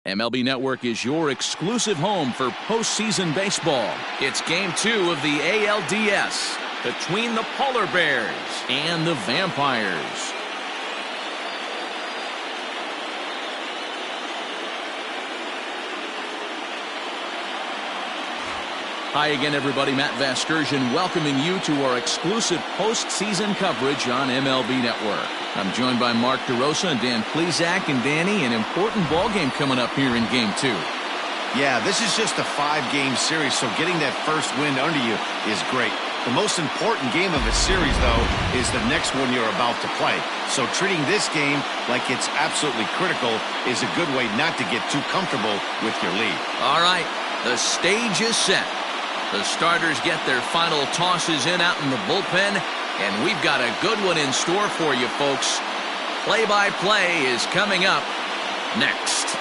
MLB Network is your exclusive home for postseason baseball. It's Game 2 of the ALDS between the Polar Bears and the Vampires. Hi again, everybody. Matt Vasgersian welcoming you to our exclusive postseason coverage on MLB Network. I'm joined by Mark DeRosa and Dan Plesac. And Danny, an important ball game coming up here in Game 2. Yeah, this is just a 5-game series, so getting that first win under you is great. The most important game of a series, though, is the next one you're about to play. So treating this game like it's absolutely critical is a good way not to get too comfortable with your lead. All right, the stage is set. The starters get their final tosses in out in the bullpen, and we've got a good one in store for you, folks. Play-by-play is coming up next.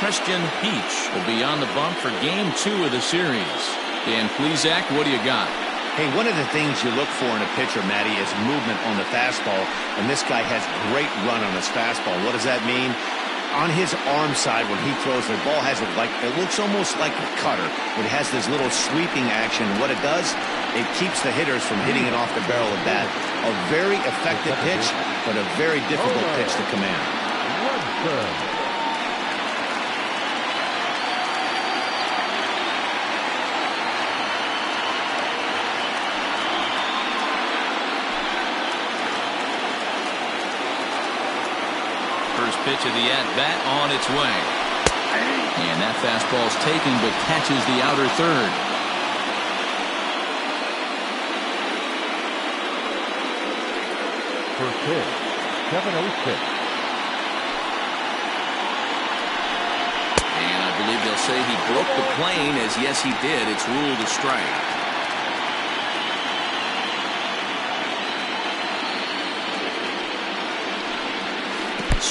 Christian Peach will be on the bump for Game 2 of the series. Dan Plesac, what do you got? Hey, one of the things you look for in a pitcher, Matty, is movement on the fastball, and this guy has great run on his fastball. What does that mean? On his arm side, when he throws, the ball has it looks almost like a cutter. It has this little sweeping action. What it does, it keeps the hitters from hitting it off the barrel of the bat. A very effective pitch, but a very difficult pitch to command. First pitch of the at-bat on its way. And that fastball's taken but catches the outer third. First pitch, 7-0 pitch. And I believe they'll say he broke the plane, as yes he did. It's ruled a strike.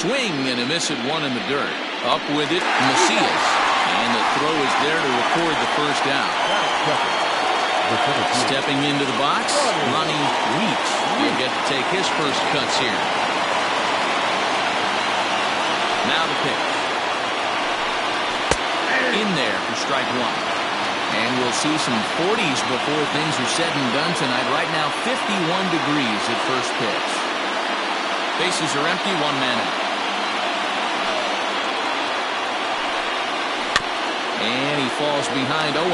Swing and a miss at one in the dirt. Up with it, Macias. And the throw is there to record the first out. Stepping into the box, Ronnie Weeks will get to take his first cuts here. Now the pitch. In there for strike one. And we'll see some 40s before things are said and done tonight. Right now, 51 degrees at first pitch. Bases are empty, one man out. And he falls behind 0-2.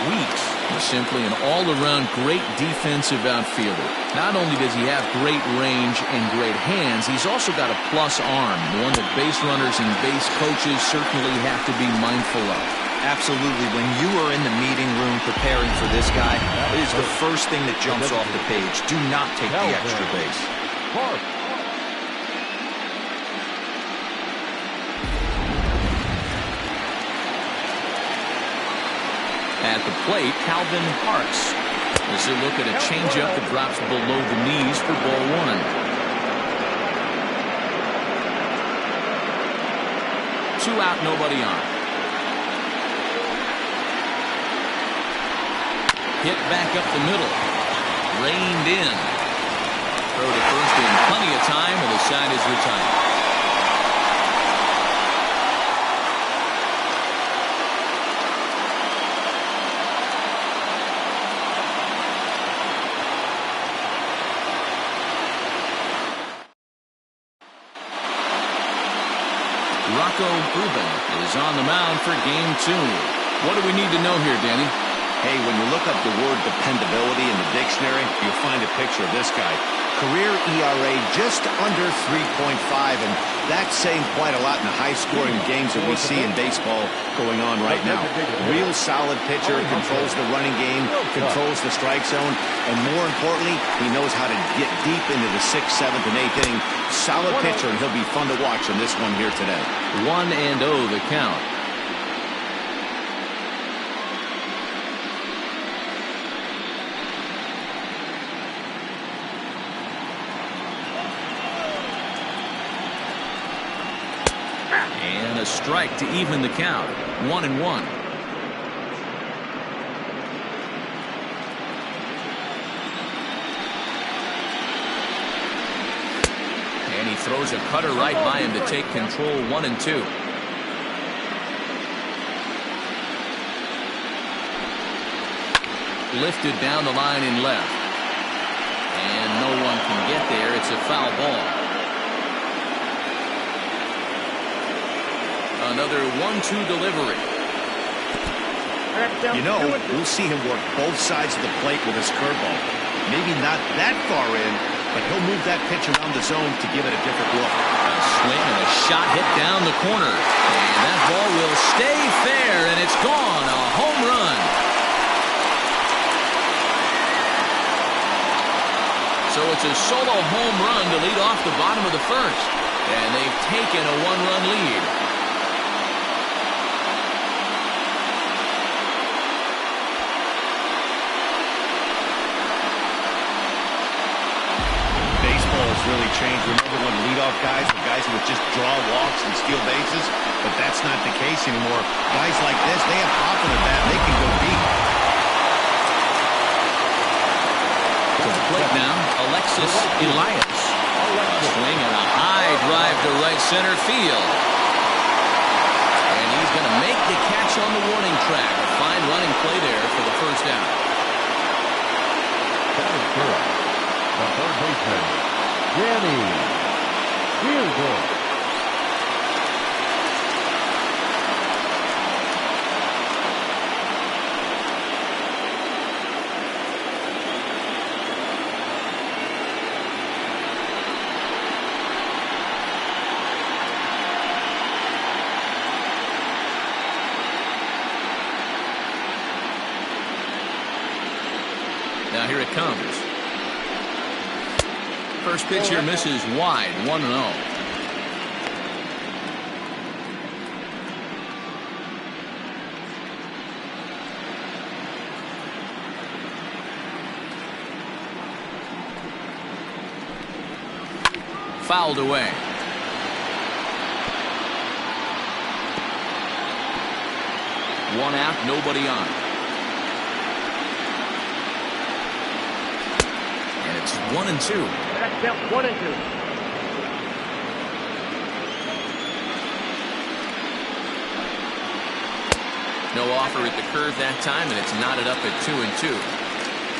Weeks is simply an all-around great defensive outfielder. Not only does he have great range and great hands, he's also got a plus arm, one that base runners and base coaches certainly have to be mindful of. Absolutely. When you are in the meeting room preparing for this guy, it is the first thing that jumps off the page. Do not take the extra base. At the plate, Calvin Harks. As they look at a changeup that drops below the knees for ball one. 2 out, nobody on. Hit back up the middle. Reined in. Throw to first in plenty of time, and the side is retired. Rocco Rubin is on the mound for Game 2. What do we need to know here, Danny? Hey, when you look up the word dependability in the dictionary, you'll find a picture of this guy. Career ERA just under 3.5, and that's saying quite a lot in the high-scoring games that we see in baseball going on right now. Real solid pitcher, controls the running game, controls the strike zone, and more importantly, he knows how to get deep into the 6th, 7th, and 8th inning. Solid pitcher, and he'll be fun to watch on this one here today. 1-0 the count. And a strike to even the count. 1-1. throws a cutter right by him to take control. 1-2. Lifted down the line in left. And no one can get there. It's a foul ball. Another 1-2 delivery. You know, we'll see him work both sides of the plate with his curveball. Maybe not that far in, but he'll move that pitch around the zone to give it a different look. A swing and a shot hit down the corner. And that ball will stay fair, and it's gone. A home run. So it's a solo home run to lead off the bottom of the first. And they've taken a one-run lead. Baseball has really changed. Remember when leadoff guys were guys who would just draw walks and steal bases? But that's not the case anymore. Guys like this, they have pop in the bat. They can go deep. To the plate now, Alexis Elias. A swing and a high drive to right center field. And he's going to make the catch on the warning track. A fine running play there for the first out. Batting first, the third baseman, Danny Fielding. Now here it comes. First pitch here misses wide. 1-0. Fouled away. One out, nobody on. And it's 1-2. That's count 1-2. No offer at the curve that time, and it's knotted up at 2-2.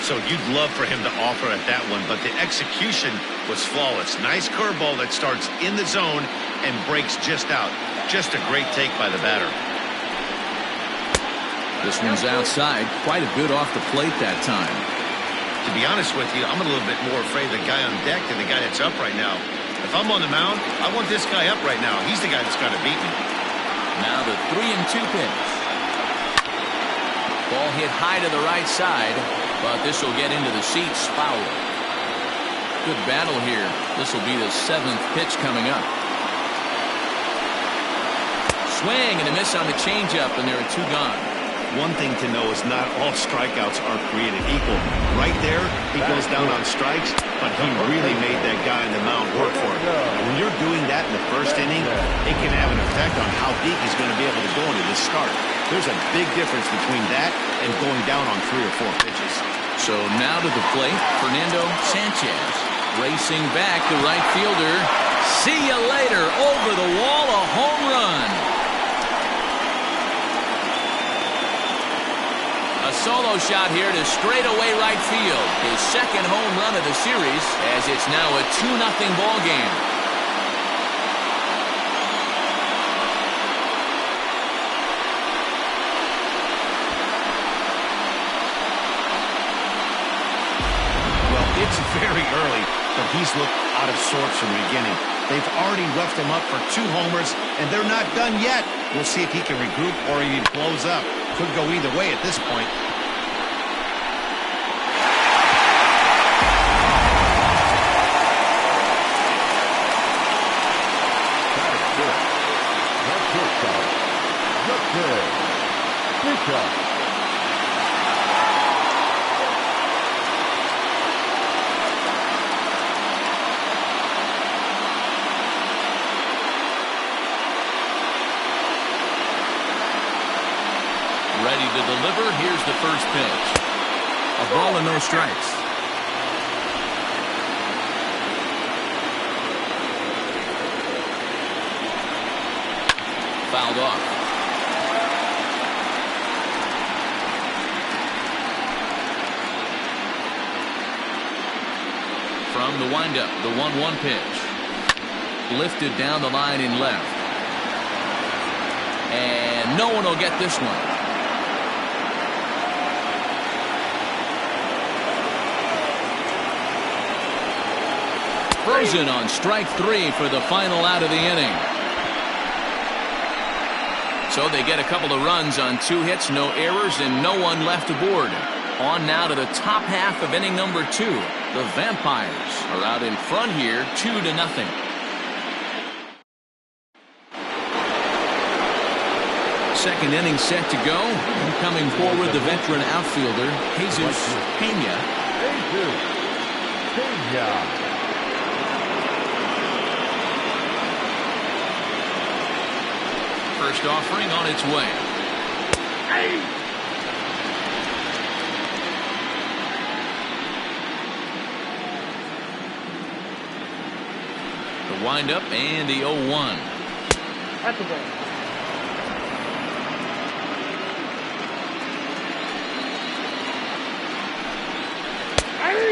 So you'd love for him to offer at that one, but the execution was flawless. Nice curveball that starts in the zone and breaks just out. Just a great take by the batter. This one's outside. Quite a bit off the plate that time. To be honest with you, I'm a little bit more afraid of the guy on deck than the guy that's up right now. If I'm on the mound, I want this guy up right now. He's the guy that's got to beat me. Now the 3-2 pitch. Ball hit high to the right side, but this will get into the seats. Foul. Good battle here. This will be the 7th pitch coming up. Swing and a miss on the changeup, and there are 2 gone. One thing to know is not all strikeouts are created equal. Right there, he goes down on strikes, but he really made that guy on the mound work for it. And when you're doing that in the first inning, it can have an effect on how deep he's going to be able to go into this start. There's a big difference between that and going down on 3 or 4 pitches. So now to the plate, Fernando Sanchez. Racing back, the right fielder. See you later. Over the wall, a home run. A solo shot here to straightaway right field. His second home run of the series, as it's now a 2-0 ball game. Well, it's very early, but he's looked out of sorts from the beginning. They've already roughed him up for 2 homers, and they're not done yet. We'll see if he can regroup or he blows up. Could go either way at this point. Ready to deliver. Here's the first pitch. A ball and no strikes. fouled off. From the windup, the 1-1 pitch. Lifted down the line in left. And no one will get this one. Frozen on strike 3 for the final out of the inning. So they get a couple of runs on 2 hits, no errors, and no one left aboard. On now to the top half of inning number 2. The Vampires are out in front here, 2-0. Second inning set to go. And coming forward, the veteran outfielder, Jesus Pena. First offering on its way. The windup and the 0-1. That's a ball.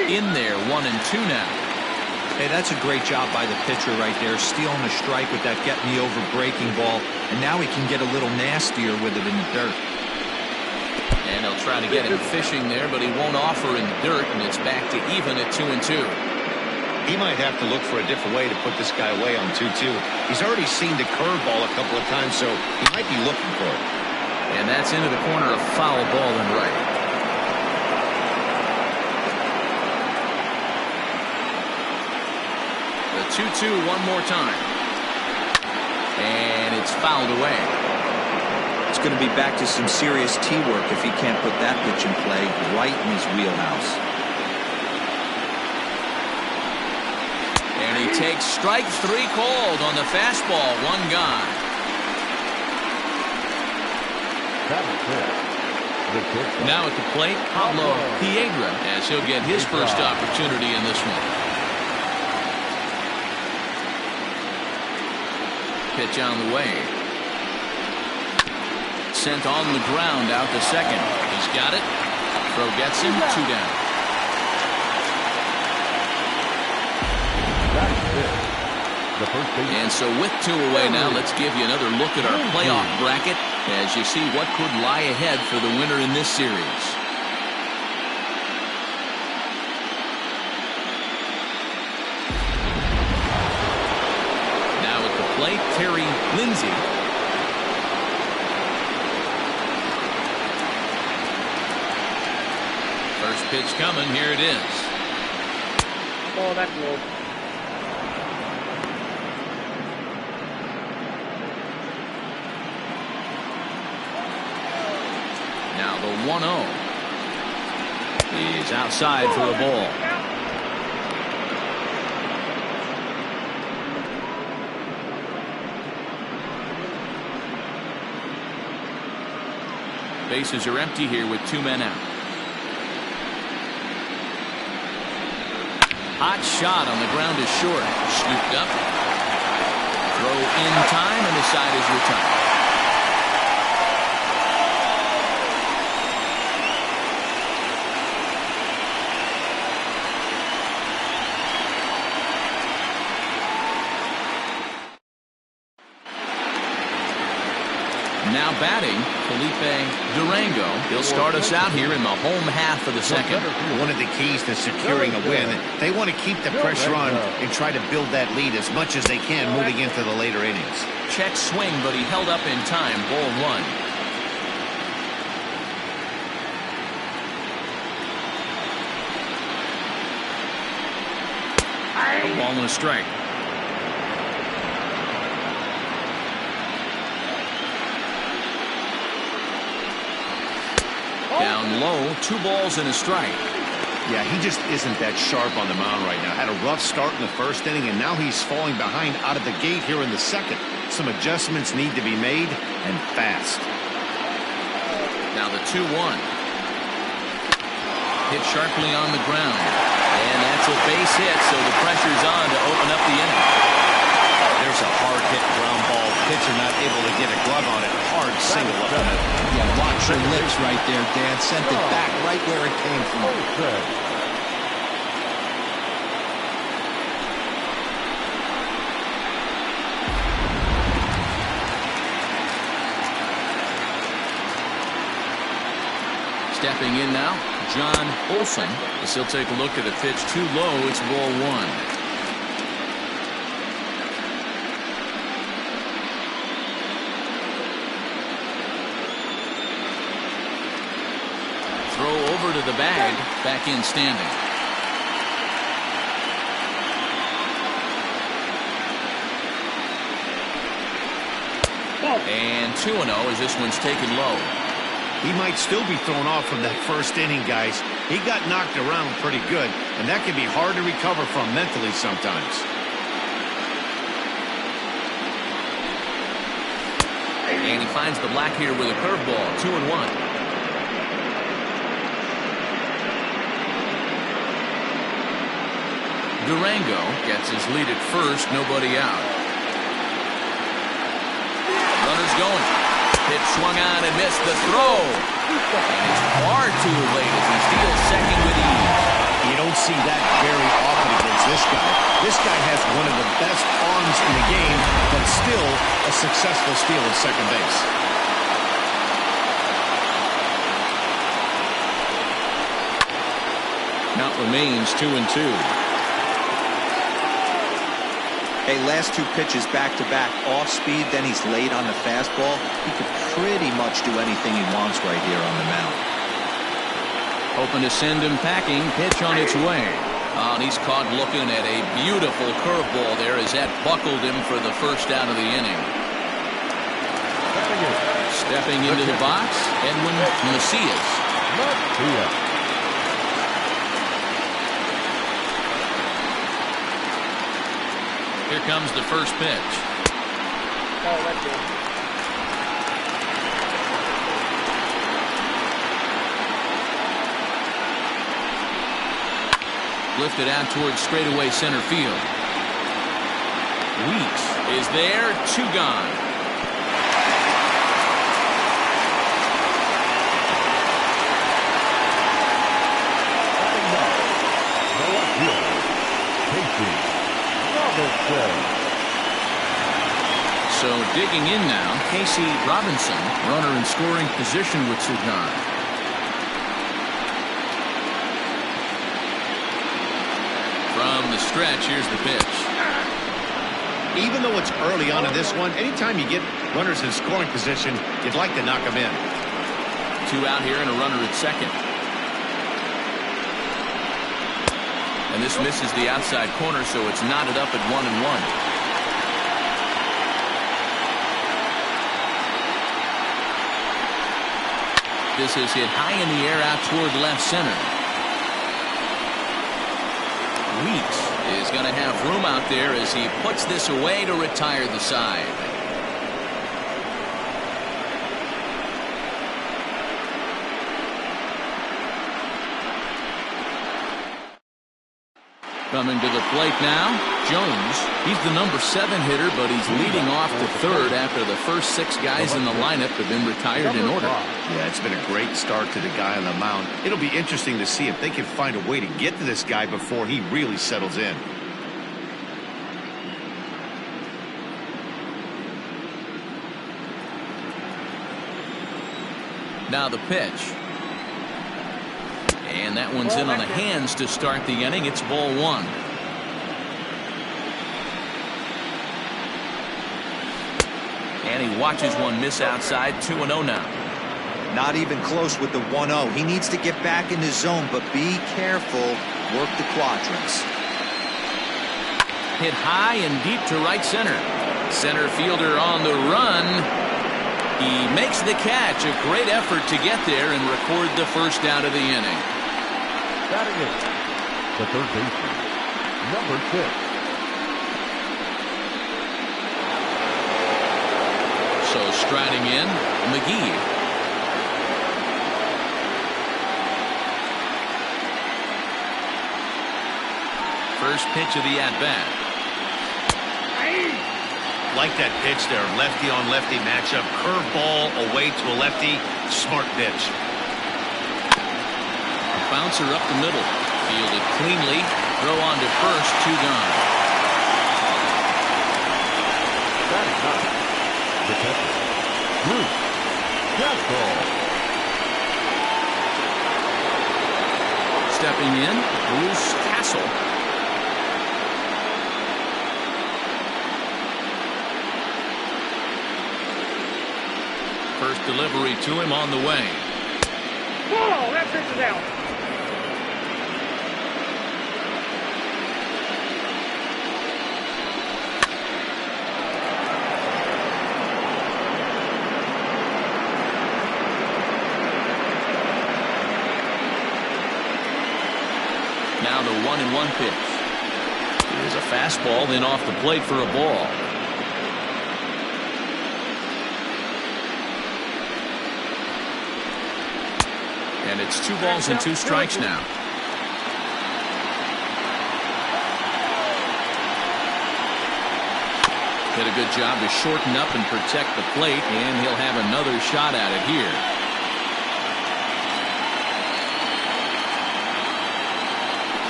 In there, 1-2 now. Hey, that's a great job by the pitcher right there, stealing a strike with that get-me-over breaking ball, and now he can get a little nastier with it in the dirt. And they'll try to get him fishing there, but he won't offer in the dirt, and it's back to even at 2-2. He might have to look for a different way to put this guy away on 2-2. He's already seen the curveball a couple of times, so he might be looking for it. And that's into the corner, a foul ball and right. The 2-2 one more time. And it's fouled away. It's going to be back to some serious tee work if he can't put that pitch in play right in his wheelhouse. And he takes strike 3 called on the fastball. 1 gone. Now at the plate, Pablo Piedra, as he'll get his first opportunity in this one. Pitch on the way. Sent on the ground out to second. He's got it. Throw gets him. 2 down. And so with 2 away now, let's give you another look at our playoff bracket as you see what could lie ahead for the winner in this series. Now at the plate, Terry Lindsay. First pitch coming. Here it is. Oh, that's low. Now the 1-0 is outside for a ball. Bases are empty here with 2 men out. Hot shot on the ground is short. Scooped up. Throw in time, and the side is retired. Now batting, Felipe Durango. He'll start us out here in the home half of the second. One of the keys to securing a win, they want to keep the pressure on and try to build that lead as much as they can moving into the later innings. Check swing, but he held up in time. Ball 1. A ball and a strike. Down low, 2 balls and a strike. Yeah, he just isn't that sharp on the mound right now. Had a rough start in the first inning, and now he's falling behind out of the gate here in the second. Some adjustments need to be made, and fast. Now the 2-1. Hit sharply on the ground. And that's a base hit, so the pressure's on to open up the inning. There's a hard-hit ground ball. Pitcher not able to get a glove on it. Hard single up the middle. Yeah, watch your lips right there, Dan. Sent it back right where it came from. Okay. Stepping in now, John Olson. As he'll take a look at a pitch too low. It's ball one. Throw over to the bag. Back in standing. And 2-0 as this one's taken low. He might still be thrown off from that first inning, guys. He got knocked around pretty good, and that can be hard to recover from mentally sometimes. And he finds the black here with a curveball. 2-1. Durango gets his lead at first. Nobody out. Runners going. Pitch swung on and missed the throw. And it's far too late as he steals second with ease. You don't see that very often against this guy. This guy has one of the best arms in the game, but still a successful steal at second base. Count remains 2-2. Hey, last two pitches back-to-back off speed, then he's late on the fastball. He could pretty much do anything he wants right here on the mound. Hoping to send him packing. Pitch on its way. Oh, and he's caught looking at a beautiful curveball there as that buckled him for the first out of the inning. Stepping into the box, Edwin Macias. Here comes the first pitch. Oh, that's good. Lifted out towards straightaway center field. Weeks is there. 2 gone. So digging in now, Casey Robinson, runner in scoring position with 2 gone. From the stretch, here's the pitch. Even though it's early on in this one, anytime you get runners in scoring position, you'd like to knock them in. 2 out here and a runner at second. And this misses the outside corner, so it's knotted up at 1-1. This is hit high in the air out toward left center. Weeks is going to have room out there as he puts this away to retire the side. Coming to the plate now, Jones. He's the number 7 hitter, but he's leading off to third after the first 6 guys in the lineup have been retired in order. Yeah, it's been a great start to the guy on the mound. It'll be interesting to see if they can find a way to get to this guy before he really settles in. Now the pitch. And that one's in on the hands to start the inning. It's ball 1. And he watches one miss outside. 2-0 now. Not even close with the 1-0. He needs to get back in the zone, but be careful. Work the quadrants. Hit high and deep to right center. Center fielder on the run. He makes the catch. A great effort to get there and record the first out of the inning. Batting it, the third baseman, number 6. So striding in, McGee. First pitch of the at-bat. Like that pitch there, lefty on lefty matchup, curveball away to a lefty, smart pitch. Bouncer up the middle, fielded cleanly, throw on to first, 2 gone. That is not the catcher. Bruce Castle. Stepping in, Bruce Castle. First delivery to him on the way. Whoa, that pitch is out. Now the 1-1 pitch. Here's a fastball, then off the plate for a ball. And it's 2 balls and 2 strikes now. Did a good job to shorten up and protect the plate, and he'll have another shot at it here.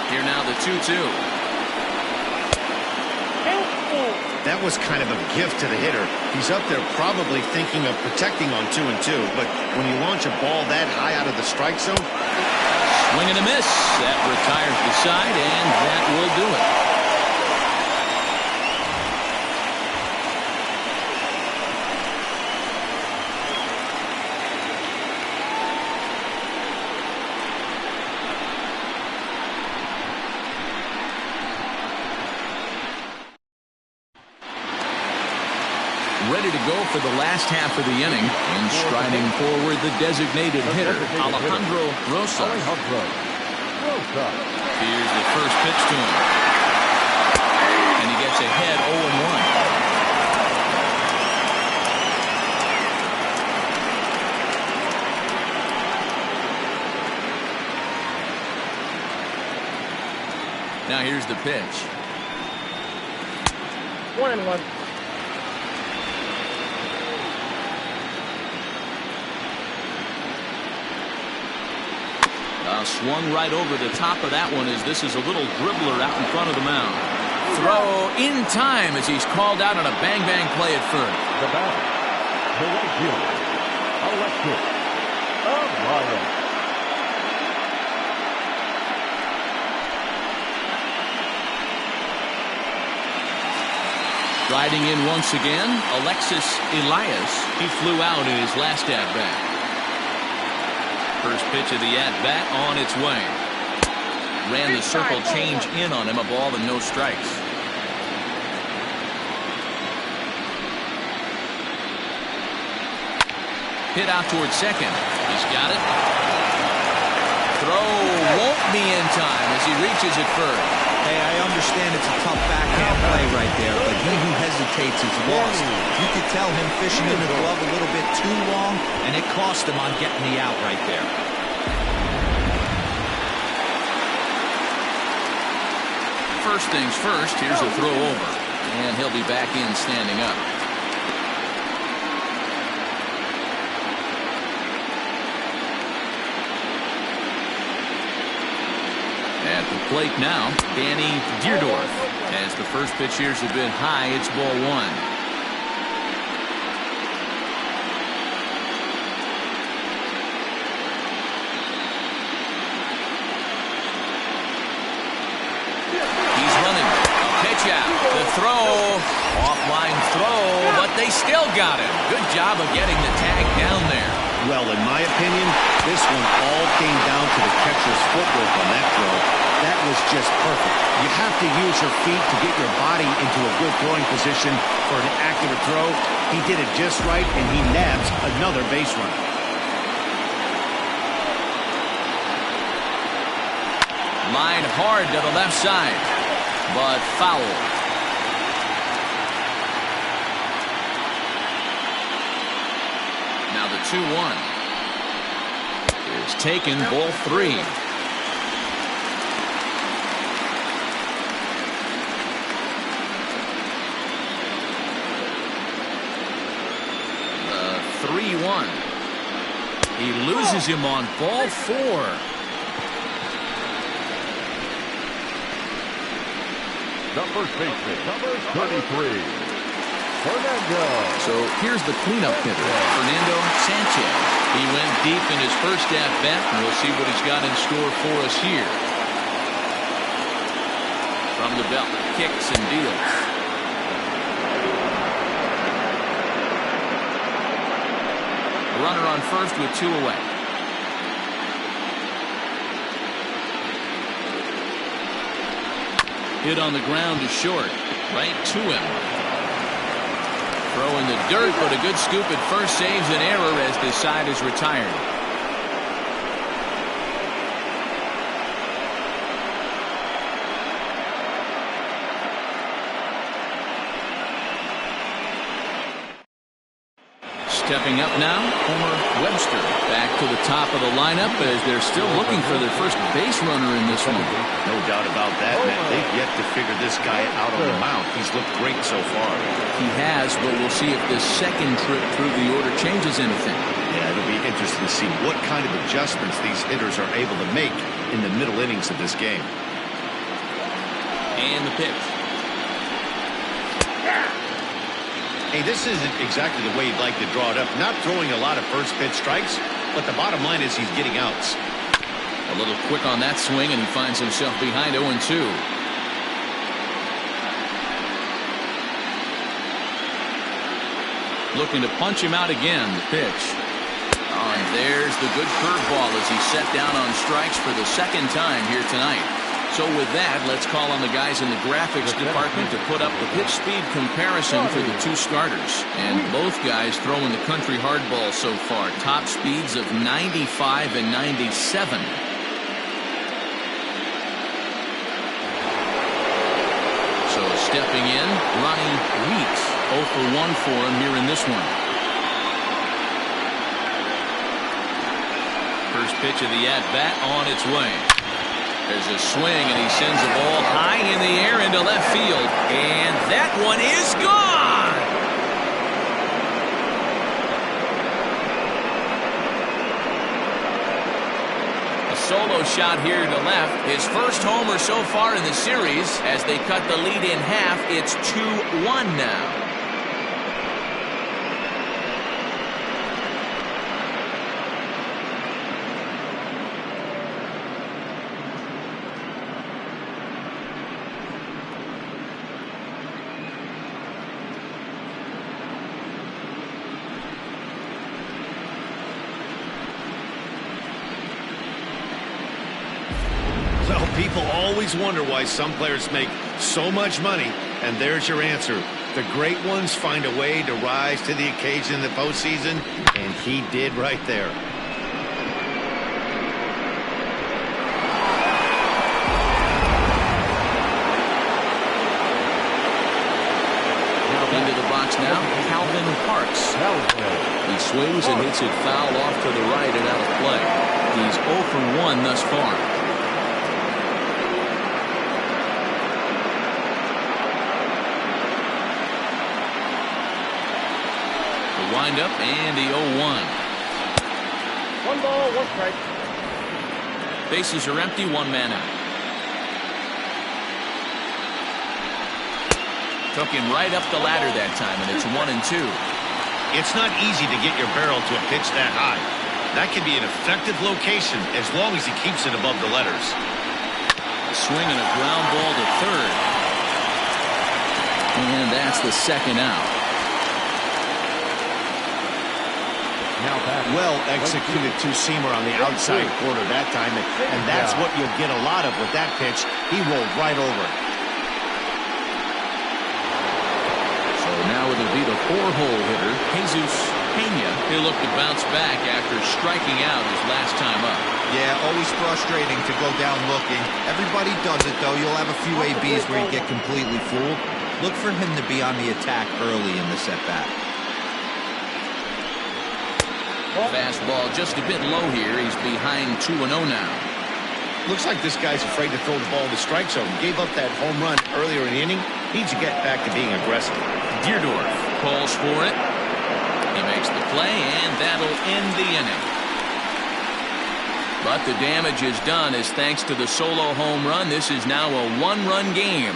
Here now the 2-2. That was kind of a gift to the hitter. He's up there probably thinking of protecting on 2-2, but when you launch a ball that high out of the strike zone. Swing and a miss. That retires the side, and that will do it. Ready to go for the last half of the inning, and striding forward the designated hitter, Alejandro Rosa. Here's the first pitch to him, and he gets ahead 0-1. Now here's the pitch. 1-1. Swung right over the top of that one as this is a little dribbler out in front of the mound. Throw in time as he's called out on a bang-bang play at first. The batter, the right fielder, Alexis Elias. Riding in once again, Alexis Elias. He flew out in his last at-bat. First pitch of the at-bat on its way. Ran the circle change in on him, a ball and no strikes. Hit out towards second. He's got it. Throw won't be in time as he reaches it first. Hey, I understand it's a tough backhand play right there, but he who hesitates is lost. You could tell him fishing in the glove a little bit too long, and it cost him on getting the out right there. First things first, here's a throw over, and he'll be back in standing up. At the plate now, Danny Deerdorf. As the first pitch here's a bit high, it's ball 1. He's running. A pitch out. The throw. Offline throw, but they still got him. Good job of getting the tag down there. Well, in my opinion, this one all came down to the catcher's footwork on that throw. That was just perfect. You have to use your feet to get your body into a good throwing position for an accurate throw. He did it just right, and he nabs another base runner. Line hard to the left side, but foul. Now the 2-1 is taken, ball 3. 1. He loses him on ball 4. The first baseman, number 33, Fernando. So here's the cleanup hitter, Fernando Sanchez. He went deep in his first at-bat, and we'll see what he's got in store for us here. From the belt, kicks and deals. Runner on first with 2 away. Hit on the ground to short. Right to him. Throw in the dirt, but a good scoop at first saves an error as this side is retired. Stepping up now, Homer Webster. Back to the top of the lineup as they're still looking for their first base runner in this one. No doubt about that, Matt. They've yet to figure this guy out on the mound. He's looked great so far. He has, but we'll see if this second trip through the order changes anything. Yeah, it'll be interesting to see what kind of adjustments these hitters are able to make in the middle innings of this game. And the pitch. Hey, this isn't exactly the way you'd like to draw it up. Not throwing a lot of first pitch strikes, but the bottom line is he's getting outs. A little quick on that swing, and he finds himself behind 0-2. Looking to punch him out again. The pitch. Oh, and there's the good curveball as he's set down on strikes for the second time here tonight. So with that, let's call on the guys in the graphics department to put up the pitch speed comparison for the two starters. And both guys throwing the country hardball so far. Top speeds of 95 and 97. So stepping in, Ronnie Weeks. 0 for 1 for him here in this one. First pitch of the at-bat on its way. There's a swing, and he sends the ball high in the air into left field. And that one is gone! A solo shot here to left. His first homer so far in the series. As they cut the lead in half, it's 2-1 now. People always wonder why some players make so much money, and there's your answer. The great ones find a way to rise to the occasion in the postseason, and he did right there. Into the box now, Calvin Parks. He swings and hits it foul off to the right and out of play. He's 0 for 1 thus far. Wind up and the 0-1. 1 ball, 1 strike. Bases are empty, 1 man out. Took him right up the ladder that time, and it's 1-2. It's not easy to get your barrel to a pitch that high. That can be an effective location as long as he keeps it above the letters. A swing and a ground ball to third. And that's the second out. Well executed two-seamer on the outside corner that time, and that's what you'll get a lot of with that pitch. He rolled right over it. So now it'll be the 4-hole hitter, Jesus Pena. He'll look to bounce back after striking out his last time up. Yeah, always frustrating to go down looking. Everybody does it, though. You'll have a few ABs where you get completely fooled. Look for him to be on the attack early in the at-bat. Fastball just a bit low here. He's behind 2-0 now. Looks like this guy's afraid to throw the ball in the strike zone. Gave up that home run earlier in the inning. Needs to get back to being aggressive. Deerdorf calls for it. He makes makes the play, and that'll end the inning. But the damage is done as thanks to the solo home run, this is now a one-run game.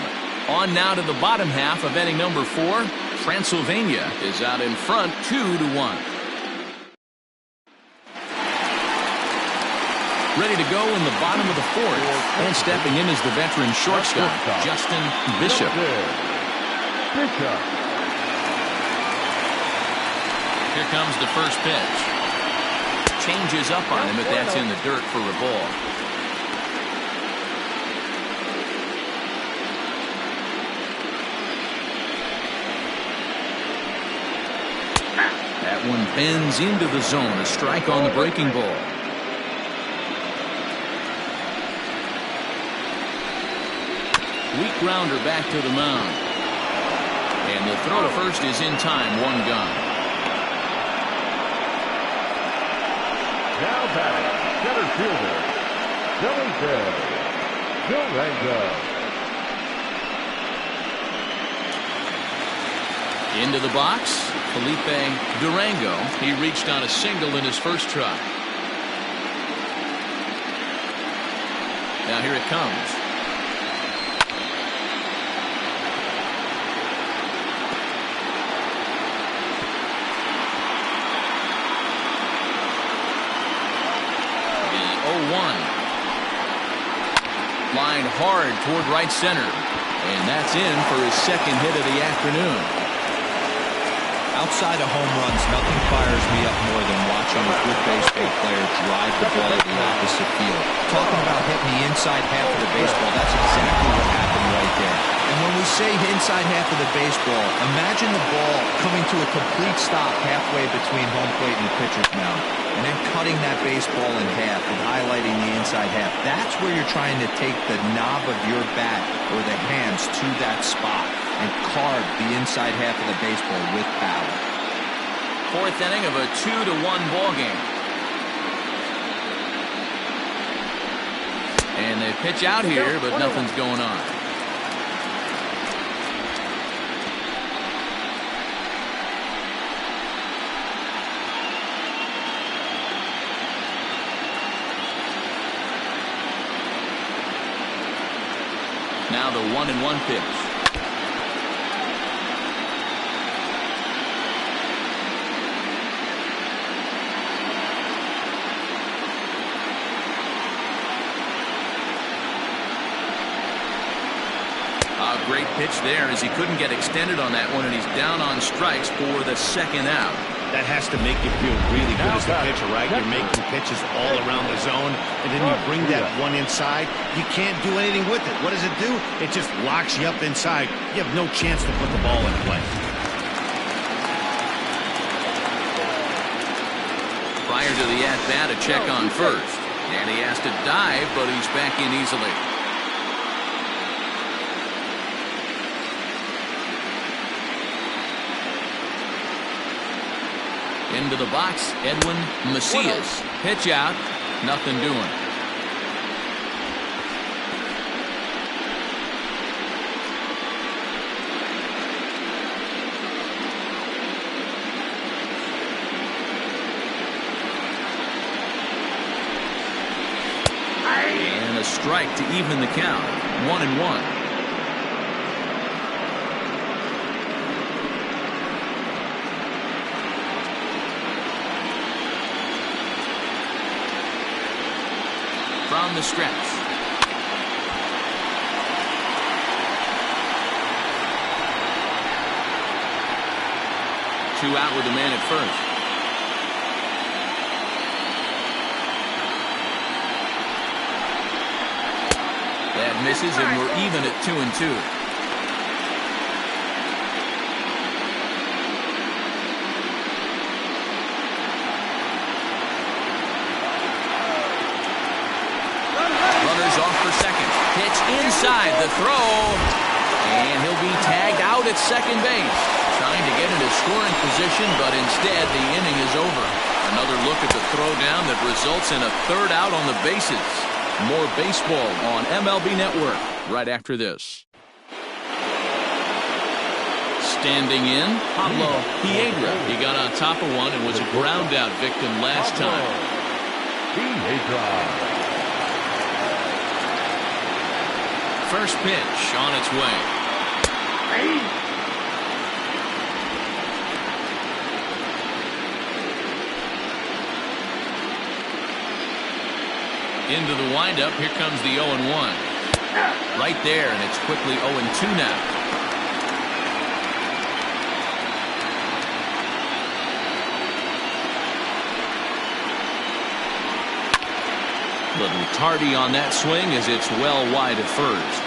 On now to the bottom half of inning number 4. Transylvania is out in front 2-1. Ready to go in the bottom of the 4th. And stepping in is the veteran shortstop, Justin Bishop. Here comes the first pitch. Changes up on him, but that's in the dirt for a ball. That one bends into the zone. A strike on the breaking ball. Weak grounder back to the mound. And the throw to first is in time. One gone. Now batting, center fielder, Durango. Into the box, Felipe Durango. He reached on a single in his first try. Now here it comes. Line hard toward right center. And that's in for his second hit of the afternoon. Outside of home runs, nothing fires me up more than watching a good baseball player drive the ball to the opposite field. Talking about hitting the inside half of the baseball, that's exactly what happened right there. And when we say inside half of the baseball, imagine the ball coming to a complete stop halfway between home plate and the pitcher's mound, and then cutting that baseball in half and highlighting the inside half. That's where you're trying to take the knob of your bat or the hands to that spot and carve the inside half of the baseball with power. 4th inning of a 2-1 ball game. And they pitch out here, but nothing's going on. Now the 1-1 pitch. A great pitch there as he couldn't get extended on that one, and he's down on strikes for the second out. That has to make you feel really good as the pitcher, right? You're making pitches all around the zone, and then you bring that one inside. You can't do anything with it. What does it do? It just locks you up inside. You have no chance to put the ball in play. Prior to the at-bat, a check on first. And he has to dive, but he's back in easily. Into the box, Edwin Macias. Pitch out, nothing doing. And a strike to even the count. 1-1. From the stretch. 2 out with a man at first. That misses, and we're even at 2-2. Off for second. Pitch inside the throw. And he'll be tagged out at second base. Trying to get into scoring position, but instead the inning is over. Another look at the throw down that results in a third out on the bases. More baseball on MLB Network right after this. Standing in, Pablo Piedra. He got on top of one and was a ground out victim last time. First pitch on its way. Into the windup. Here comes the 0-1. Right there, and it's quickly 0-2 now. Little tardy on that swing as it's well wide at first.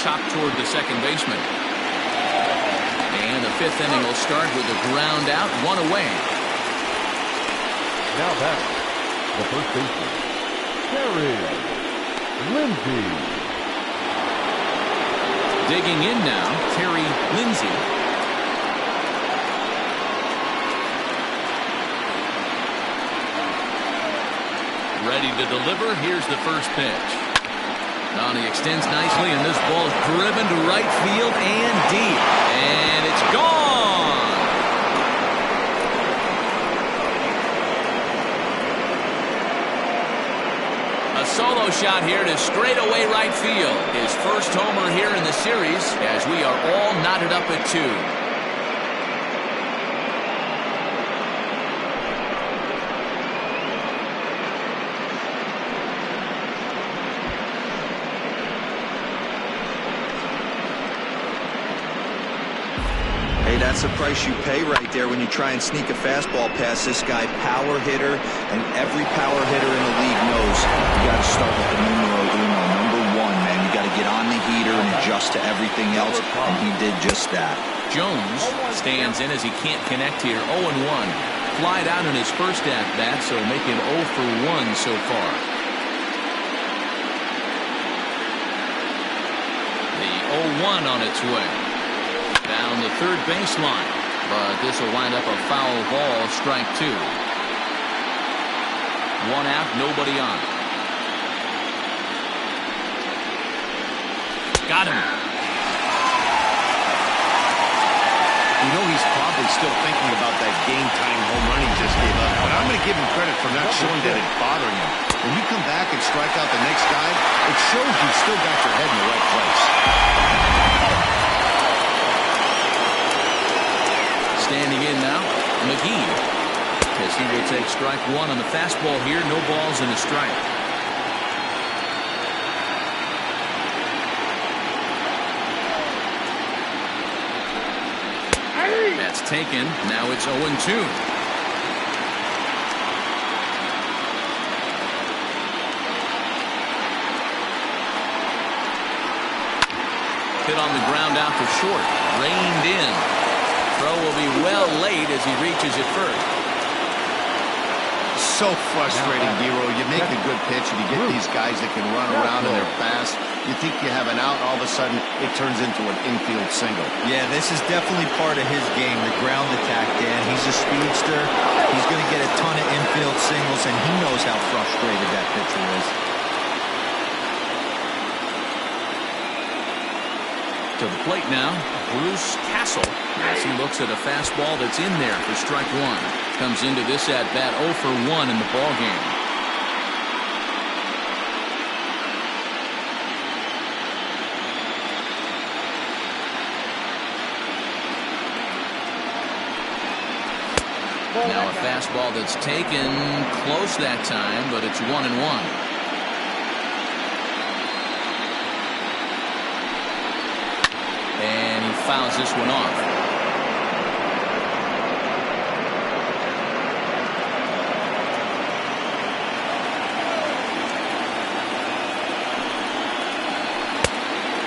Chopped toward the second baseman. And the fifth inning will start with a ground out, one away. Now back, the first baseman, Terry Lindsay. Digging in now, Terry Lindsay. Ready to deliver. Here's the first pitch. Now he extends nicely, and this ball is driven to right field and deep. And it's gone. A solo shot here to straightaway right field. His first homer here in the series as we are all knotted up at 2. That's the price you pay right there when you try and sneak a fastball past this guy. Power hitter, and every power hitter in the league knows you got to start with the numero uno, number 1, man. You got to get on the heater and adjust to everything else, and he did just that. Jones stands in as he can't connect here. 0-1. Flied out in his first at-bat, so making 0 for 1 so far. The 0-1 on its way. Down the third baseline, but this will wind up a foul ball, strike 2. 1 out, nobody on. Got him. You know he's probably still thinking about that game-time home run he just gave up, but I'm going to give him credit for not showing that it's bothering him. When you come back and strike out the next guy, it shows you've still got your head in the right place. Standing in now, McGee, as he will take strike 1 on the fastball here. No balls and a strike. That's taken. Now it's 0-2. Hit on the ground out to short. Reined in. Throw will be well late as he reaches it first. So frustrating, Hero. You make a good pitch and you get these guys that can run around and they're fast. You think you have an out, all of a sudden it turns into an infield single. Yeah, this is definitely part of his game, the ground attack, Dan. He's a speedster. He's going to get a ton of infield singles, and he knows how frustrated that pitcher is. To the plate now, Bruce Castle, as he looks at a fastball that's in there for strike 1. Comes into this at-bat 0 for 1 in the ballgame. Now a fastball that's taken close that time, but it's 1-1. And he fouls this one off.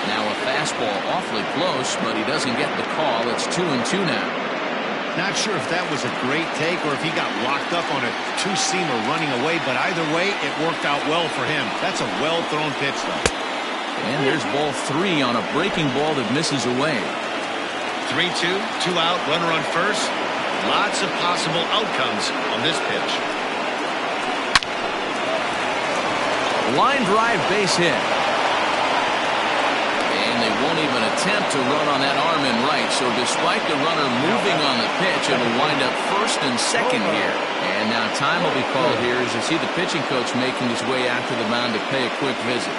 Now a fastball awfully close, but he doesn't get the call. It's 2-2 now. Not sure if that was a great take or if he got locked up on a two-seamer running away, but either way, it worked out well for him. That's a well-thrown pitch, though. And there's ball 3 on a breaking ball that misses away. 3-2, 2 out, runner on first. Lots of possible outcomes on this pitch. Line drive base hit. And they won't even attempt to run on that arm in right. So despite the runner moving on the pitch, it will wind up first and second here. And now time will be called here as you see the pitching coach making his way out to the mound to pay a quick visit.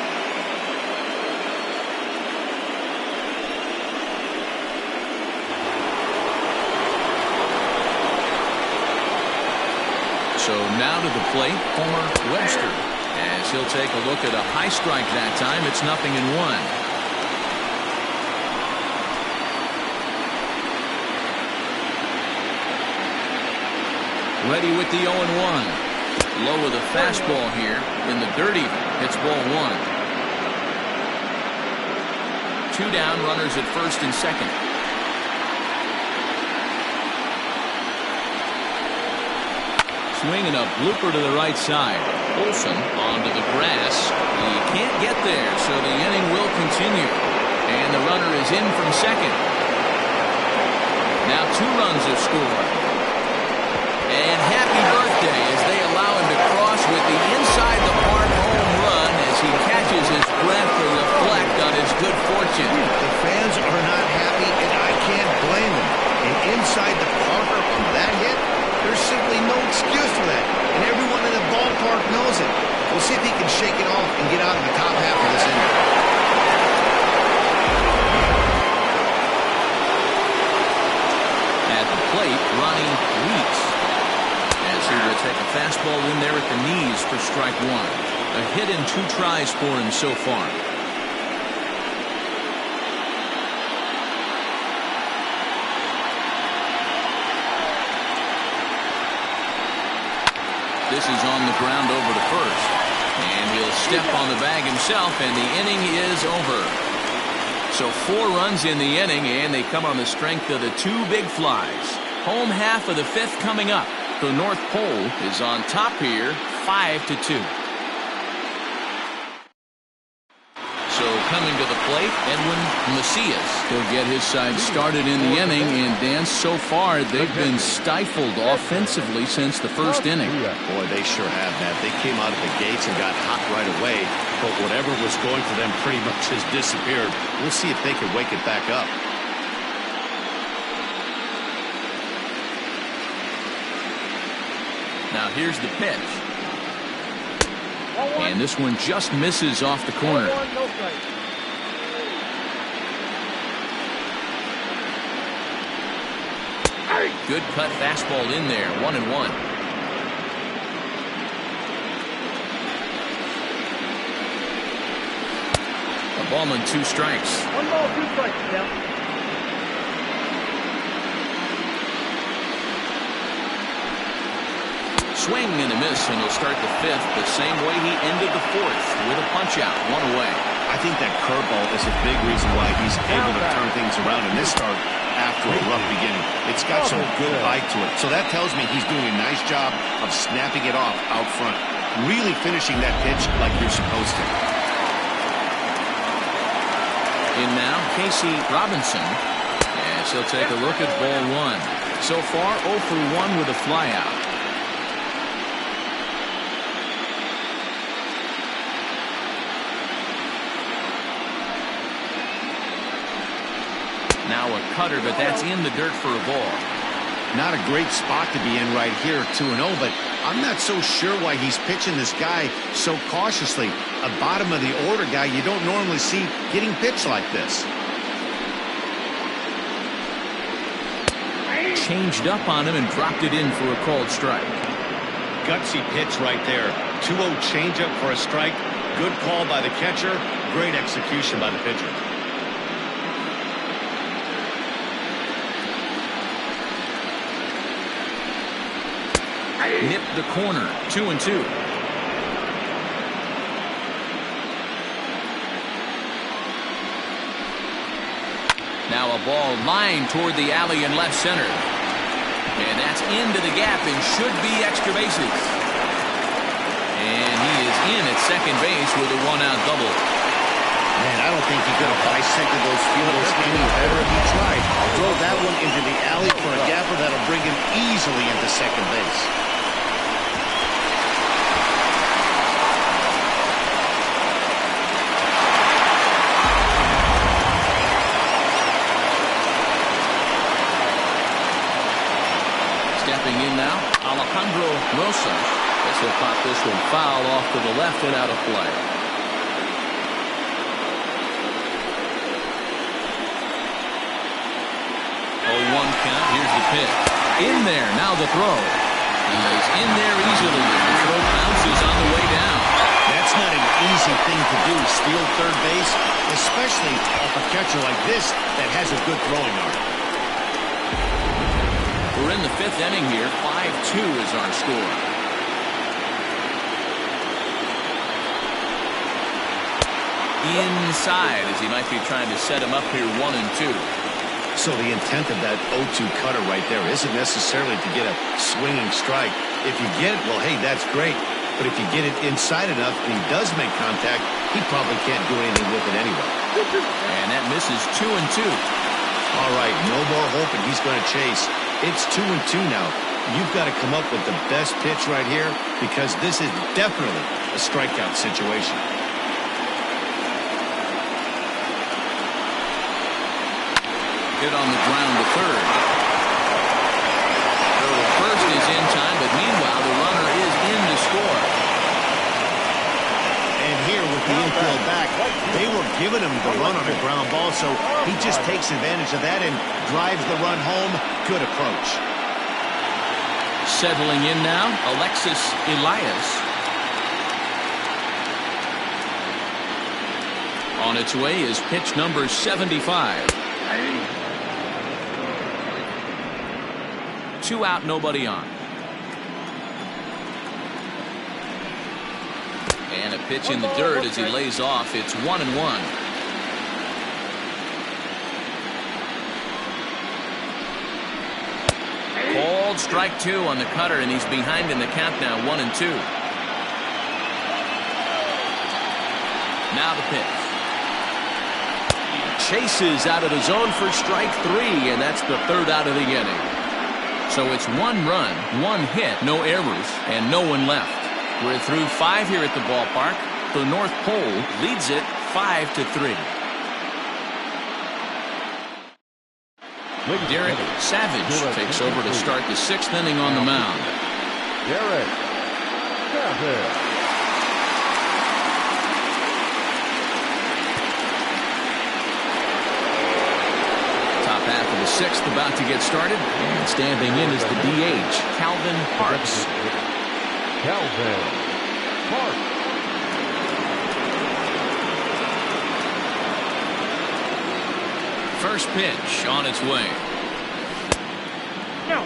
So now to the plate, Homer Webster, as he'll take a look at a high strike that time. It's 0-1. Ready with the 0-1. Low with a fastball here in the dirt even. Hits ball 1. 2 down, runners at first and second. Swinging a blooper to the right side. Olsen onto the grass. He can't get there, so the inning will continue. And the runner is in from second. Now 2 runs have scored. And happy birthday as they allow him to cross with the inside the park home run as he catches his breath to reflect on his good fortune. The fans are not happy, and I can't blame them. And inside the parker on that hit, there's simply no excuse for that. And everyone in the ballpark knows it. We'll see if he can shake it off and get out of the top half of this inning. At the plate, Ronnie Weeks. As he will take a fastball in there at the knees for strike 1. A hit in 2 tries for him so far. This is on the ground over to first. And he'll step on the bag himself, and the inning is over. So 4 runs in the inning, and they come on the strength of the 2 big flies. Home half of the 5th coming up. The North Pole is on top here, 5-2. So coming to the plate, Edwin Macias. He'll get his side started in the inning, and Dan, so far they've been stifled offensively since the first inning. Boy, they sure have, Matt. They came out of the gates and got hot right away, but whatever was going for them pretty much has disappeared. We'll see if they can wake it back up. Now here's the pitch. And this one just misses off the corner. Good cut fastball in there, 1-1. A ball and 2 strikes. 1 ball, 2 strikes, now. Swing and a miss, and he'll start the 5th the same way he ended the 4th with a punch-out, 1 away. I think that curveball is a big reason why he's able to turn things around in this start after a rough beginning. It's got some good bite to it, so that tells me he's doing a nice job of snapping it off out front, really finishing that pitch like you're supposed to. In now, Casey Robinson, as he'll take a look at ball 1. So far, 0 for 1 with a flyout. Now a cutter, but that's in the dirt for a ball. Not a great spot to be in right here, 2-0, but I'm not so sure why he's pitching this guy so cautiously. A bottom of the order guy you don't normally see getting pitched like this. Changed up on him and dropped it in for a called strike. Gutsy pitch right there. 2-0 changeup for a strike. Good call by the catcher. Great execution by the pitcher. Nipped the corner, 2-2. Now a ball lined toward the alley in left center. And that's into the gap and should be extra bases. And he is in at second base with a 1-out double. Man, I don't think he could have bisected those fielders any better if he tried. Throw that one into the alley for a gapper that'll bring him easily into second base. Alejandro Rosas, as he'll pop this one foul off to the left and out of play. 0-1 count. Here's the pitch. In there. Now the throw. He's in there easily. The throw bounces on the way down. That's not an easy thing to do, steal third base, especially off a catcher like this that has a good throwing arm. We're in the 5th inning here. 5-2 is our score. Inside as he might be trying to set him up here 1-2. So the intent of that 0-2 cutter right there isn't necessarily to get a swinging strike. If you get it, well, hey, that's great. But if you get it inside enough and he does make contact, he probably can't do anything with it anyway. And that misses 2-2. All right, no more hoping he's going to chase. It's 2-2 now. You've got to come up with the best pitch right here because this is definitely a strikeout situation. Hit on the ground to third. Throw to first is in time, but meanwhile the runner is in to score. And here with the infield back, they were giving him the run on a ground ball, so he just takes advantage of that and drives the run home. Good approach. Settling in now, Alexis Elias. On its way is pitch number 75. 2 out, nobody on. And a pitch in the dirt as he lays off. It's 1-1. Called strike 2 on the cutter, and he's behind in the count now, 1-2. Now the pitch. Chases out of the zone for strike 3, and that's the 3rd out of the inning. So it's 1 run, 1 hit, no errors, and no one left. We're through 5 here at the ballpark. The North Pole leads it 5-3. Derek Savage takes over to start the 6th inning on the mound. Derek Savage. Top half of the 6th about to get started. And standing in is the DH, Calvin Parks. Calvin Parks. First pitch on its way. No,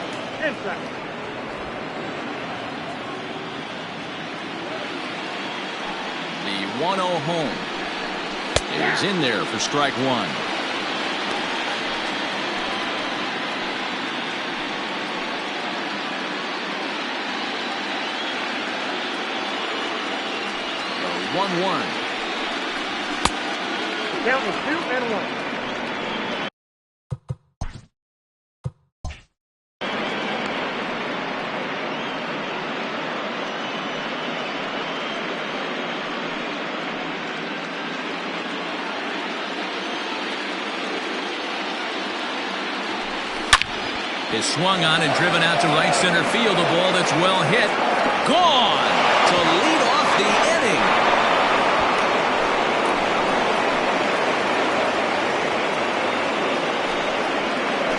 inside. The 1-0 home is in there for strike 1. The 1-1. Count was 2-1. Is swung on and driven out to right center field. A ball that's well hit. Gone to lead off the inning.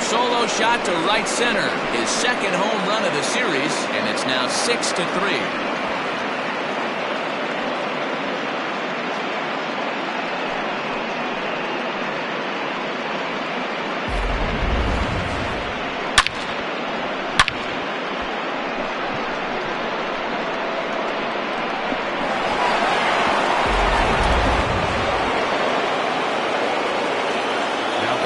Solo shot to right center. His 2nd home run of the series, and it's now 6-3.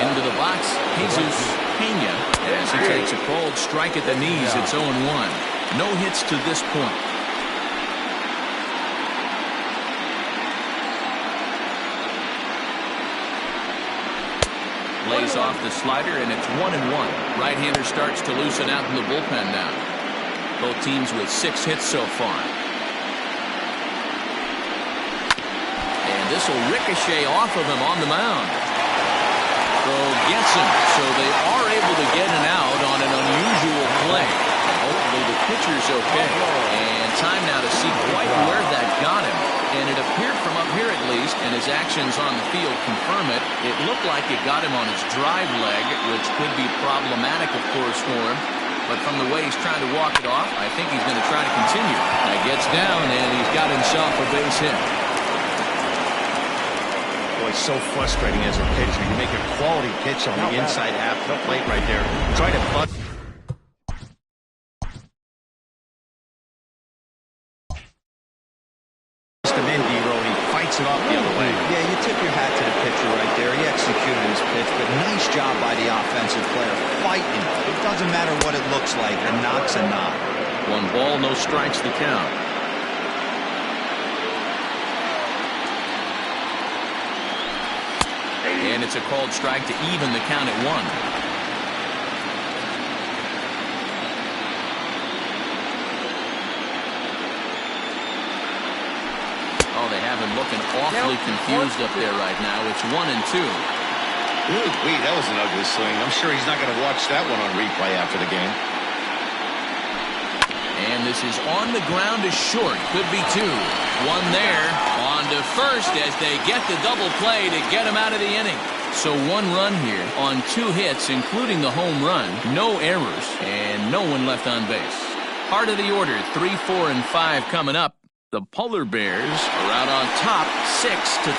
Into the box, Jesus Pena, as he takes a cold strike at the knees. It's 0-1. No hits to this point. Lays off the slider, and it's 1-1. Right-hander starts to loosen out in the bullpen now. Both teams with 6 hits so far. And this will ricochet off of him on the mound. Gets him, so they are able to get an out on an unusual play. Hopefully the pitcher's okay. And time now to see quite where that got him. And it appeared from up here at least, and his actions on the field confirm it. It looked like it got him on his drive leg, which could be problematic, of course, for him. But from the way he's trying to walk it off, I think he's going to try to continue. He gets down, and he's got himself a base hit. Boy, so frustrating as a pitcher. You make a quality pitch on the inside half of the plate right there. Try to butt. It off the other way. Yeah, you tip your hat to the pitcher right there. He executed his pitch, but nice job by the offensive player fighting. It doesn't matter what it looks like. A knock's a knock. 1 ball, no strikes to count. And it's a called strike to even the count at 1. They have him looking awfully confused up there right now. It's 1-2. Ooh, that was an ugly swing. I'm sure he's not going to watch that one on replay after the game. And this is on the ground to short. Could be 2. 1 there. On to first as they get the double play to get him out of the inning. So 1 run here on 2 hits, including the home run. No errors and no one left on base. Heart of the order, 3, 4, and 5 coming up. The Polar Bears are out on top 6-3.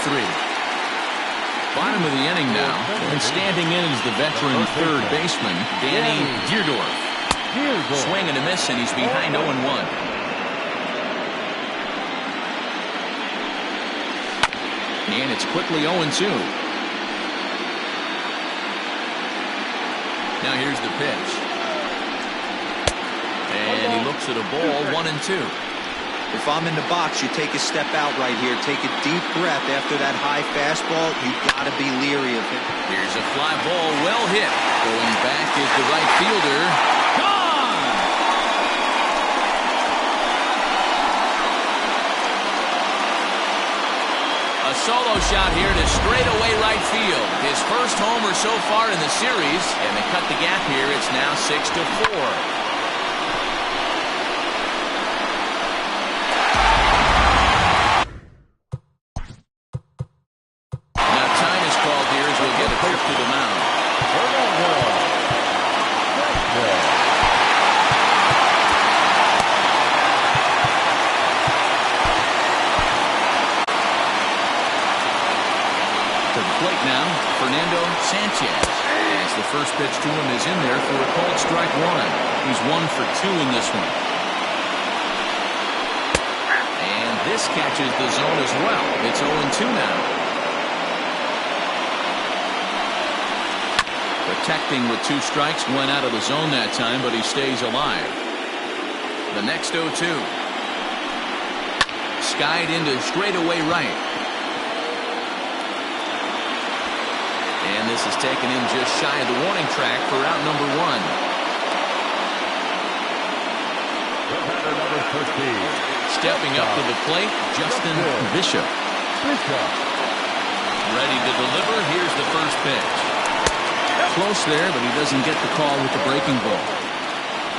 Bottom of the inning now, and standing in is the veteran third baseman, Danny Deerdorf. Swing and a miss, and he's behind 0-1. And it's quickly 0-2. Now here's the pitch. And he looks at a ball, 1-2. If I'm in the box, you take a step out right here. Take a deep breath after that high fastball. You got to be leery of it. Here's a fly ball, well hit. Going back is the right fielder. Gone! A solo shot here to straightaway right field. His first homer so far in the series, and they cut the gap here. It's now 6-4. As the first pitch to him is in there for a called strike 1. He's 1 for 2 in this one. And this catches the zone as well. It's 0-2 now. Protecting with 2 strikes, went out of the zone that time, but he stays alive. The next 0-2. Skied into straightaway right. And this is taken in just shy of the warning track for out number 1. Number 13. Stepping up to the plate, Justin Bishop. Ready to deliver. Here's the first pitch. Close there, but he doesn't get the call with the breaking ball.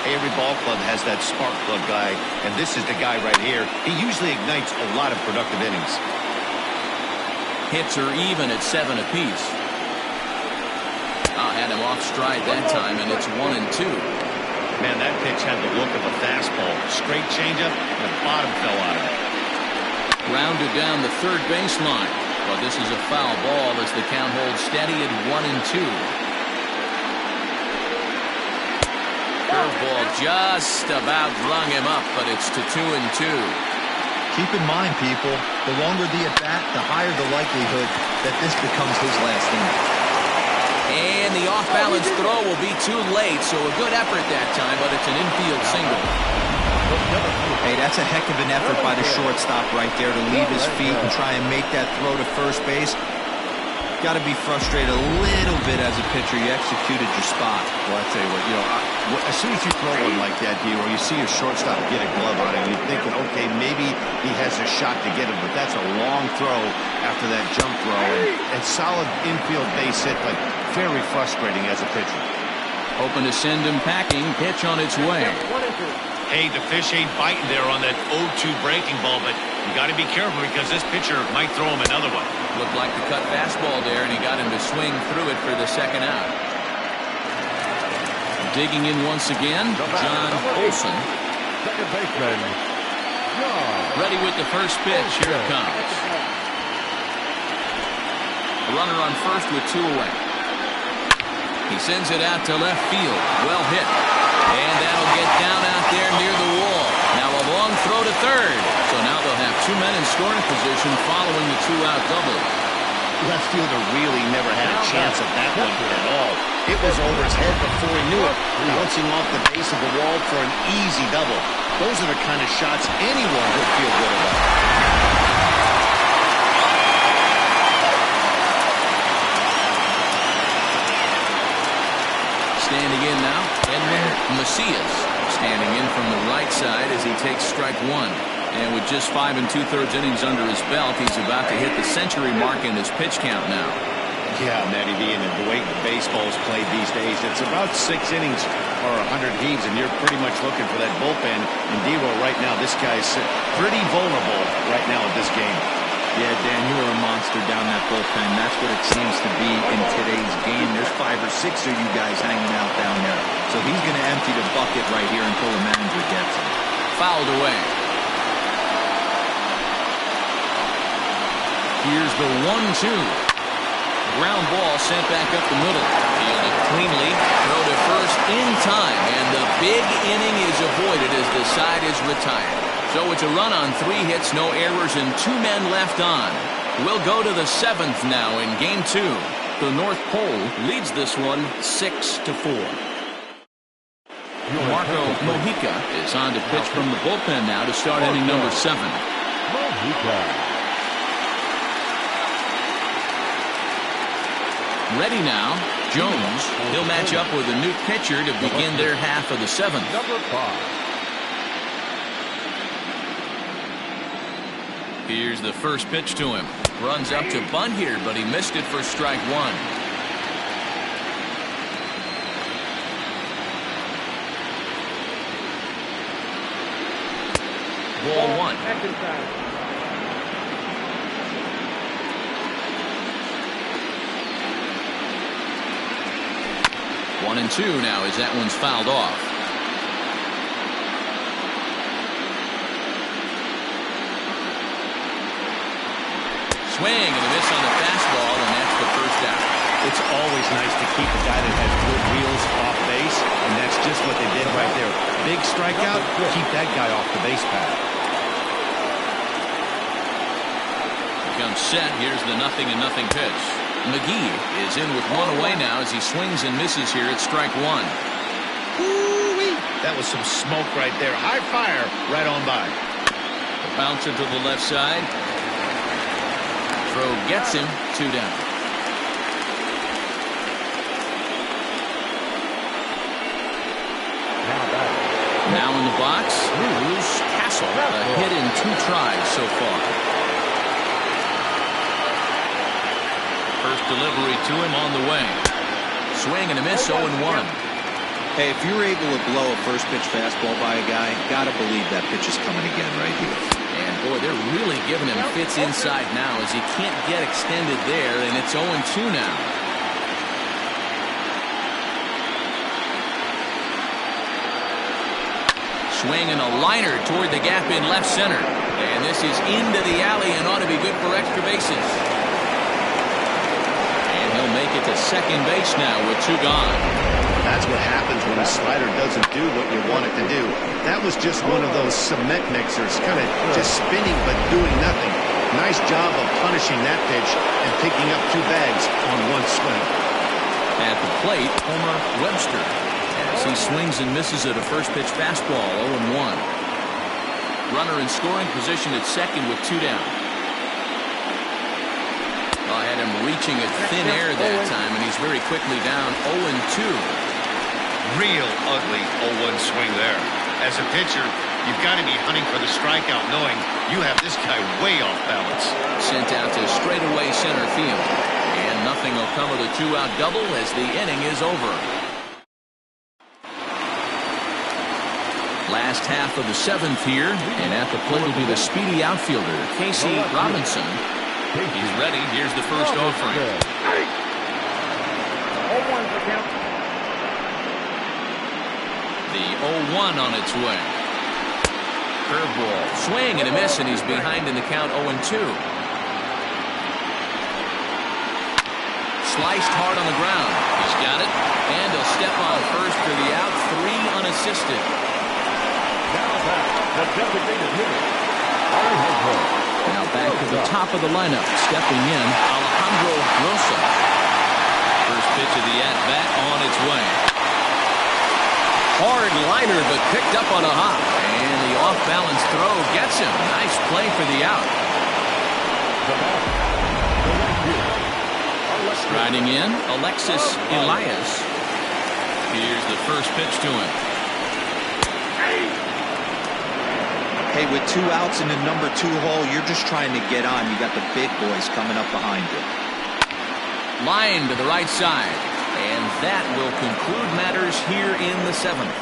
Every ball club has that spark plug guy, and this is the guy right here. He usually ignites a lot of productive innings. Hits are even at 7 apiece. Had him off stride that time, and it's 1-2. Man, that pitch had the look of a fastball. Straight changeup, and the bottom fell out of it. Grounded down the third baseline. But this is a foul ball as the count holds steady at 1-2. Curveball just about rung him up, but it's to 2-2. Keep in mind, people, the longer the at-bat, the higher the likelihood that this becomes his last inning. And the off-balance throw will be too late, so a good effort that time, but it's an infield single. Hey, that's a heck of an effort by the shortstop right there to leave his feet and try and make that throw to first base. Got to be frustrated a little bit as a pitcher. You executed your spot. Well, I tell you what, as soon as you throw one like that, or you see your shortstop get a glove on it, you're thinking, okay, maybe he has a shot to get him, but that's a long throw after that jump throw. And solid infield base hit, but very frustrating as a pitcher. Hoping to send him packing. Pitch on its way. Hey, the fish ain't biting there on that 0-2 breaking ball, but you got to be careful because this pitcher might throw him another one. Looked like the cut fastball there, and he got him to swing through it for the second out. Digging in once again, John Olson. Second baseman, John. Ready with the first pitch. Here it comes. A runner on first with 2 away. He sends it out to left field. Well hit. And that'll get down out there near the wall. Now a long throw to third. So now they'll have 2 men in scoring position following the 2-out double. Left fielder really never had a chance at that one at all. It was over his head before he knew it, bouncing off the base of the wall for an easy double. Those are the kind of shots anyone would feel good about. Standing in now, Edwin Macias. Standing in from the right side as he takes strike 1. And with just 5 2/3 innings under his belt, he's about to hit the century mark in his pitch count now. Yeah, Matty D, and the way baseball's played these days, it's about 6 innings or 100 heaves, and you're pretty much looking for that bullpen. And D-Roll right now, this guy's pretty vulnerable right now at this game. Yeah, Dan, you are a monster down that bullpen. That's what it seems to be in today's game. There's 5 or 6 of you guys hanging out down there. So he's going to empty the bucket right here until the manager gets him. Fouled away. Here's the 1-2. Ground ball sent back up the middle. Fielded cleanly. Throw to first in time. And the big inning is avoided as the side is retired. So it's a run on 3 hits, no errors, and 2 men left on. We'll go to the 7th now in Game 2. The North Pole leads this one 6-4. Marco Mojica is on to pitch from the bullpen now to start inning number 7. Mojica. Ready now, Jones. He'll match up with a new pitcher to begin their half of the 7th. Number 5. Here's the first pitch to him. Runs up to bunt here, but he missed it for strike 1. Ball 1. 1-2 now as that one's fouled off. Swing and a miss on the fastball, and that's the first out. It's always nice to keep a guy that has good wheels off base, and that's just what they did right there. Big strikeout, keep that guy off the base path. Comes set. Here's the 0-0 pitch. McGee is in with 1 away now as he swings and misses here at strike 1. Woo-wee. That was some smoke right there. High fire right on by. The bouncer to the left side. Throw gets him. 2 down. Now in the box, Bruce Castle. A hit in 2 tries so far. First delivery to him on the way. Swing and a miss, 0-1. Hey, if you're able to blow a first pitch fastball by a guy, gotta believe that pitch is coming again right here. And boy, they're really giving him fits inside now as he can't get extended there, and it's 0-2 now. Swing and a liner toward the gap in left center. And this is into the alley and ought to be good for extra bases. He'll make it to second base now with 2 gone. That's what happens when a slider doesn't do what you want it to do. That was just one of those cement mixers, kind of just spinning but doing nothing. Nice job of punishing that pitch and picking up 2 bags on 1 swing. At the plate, Homer Webster, as he swings and misses at a first pitch fastball, 0-1. Runner in scoring position at second with 2 down. I had him reaching at thin air that time, and he's very quickly down 0-2. Real ugly 0-1 swing there. As a pitcher, you've got to be hunting for the strikeout, knowing you have this guy way off balance. Sent out to straightaway center field. And nothing will come of the 2-out double as the inning is over. Last half of the 7th here, and at the plate will be the speedy outfielder, Casey Robinson. He's ready. Here's the first offering. 0-1 for count. The 0-1 on its way. Curveball. Swing and a miss, and he's behind in the count 0-2. Sliced hard on the ground. He's got it. And he'll step on first for the out. 3 unassisted. Now back, the designated hitter. Now back to the top of the lineup. Stepping in, Alejandro Rosa. First pitch of the at-bat on its way. Hard liner, but picked up on a hop. And the off-balance throw gets him. Nice play for the out. Striding in, Alexis Elias. Here's the first pitch to him. Hey, with 2 outs in the number 2 hole, you're just trying to get on. You got the big boys coming up behind you. Line to the right side. And that will conclude matters here in the 7th.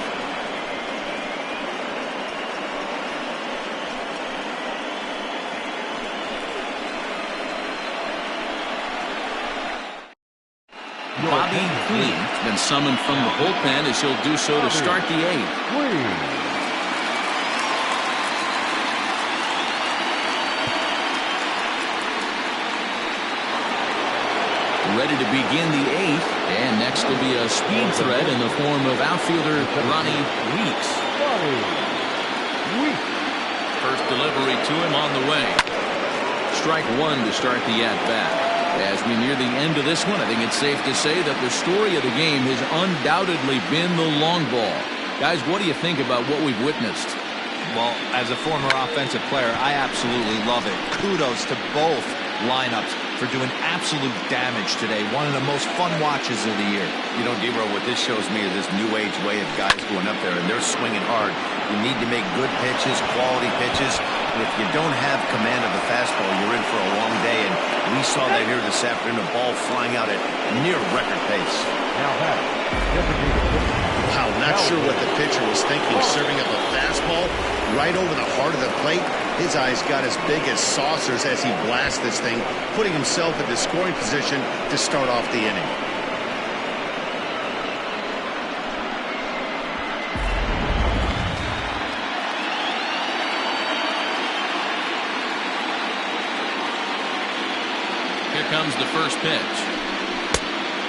Bobby Queen has been summoned from the bullpen as he'll do so to start the 8th. Ready to begin the 8th, and next will be a speed threat in the form of outfielder Ronnie Weeks. First delivery to him on the way. Strike 1 to start the at-bat. As we near the end of this one, I think it's safe to say that the story of the game has undoubtedly been the long ball. Guys, what do you think about what we've witnessed? Well, as a former offensive player, I absolutely love it. Kudos to both lineups for doing absolute damage today. One of the most fun watches of the year. You know, Dero, what this shows me is this new age way of guys going up there, and they're swinging hard. You need to make good pitches, quality pitches. And if you don't have command of the fastball, you're in for a long day. And we saw that here this afternoon, a ball flying out at near record pace. Now back, Wow, not sure what the pitcher was thinking, serving up a fastball right over the heart of the plate. His eyes got as big as saucers as he blasts this thing, putting himself in the scoring position to start off the inning. Here comes the first pitch.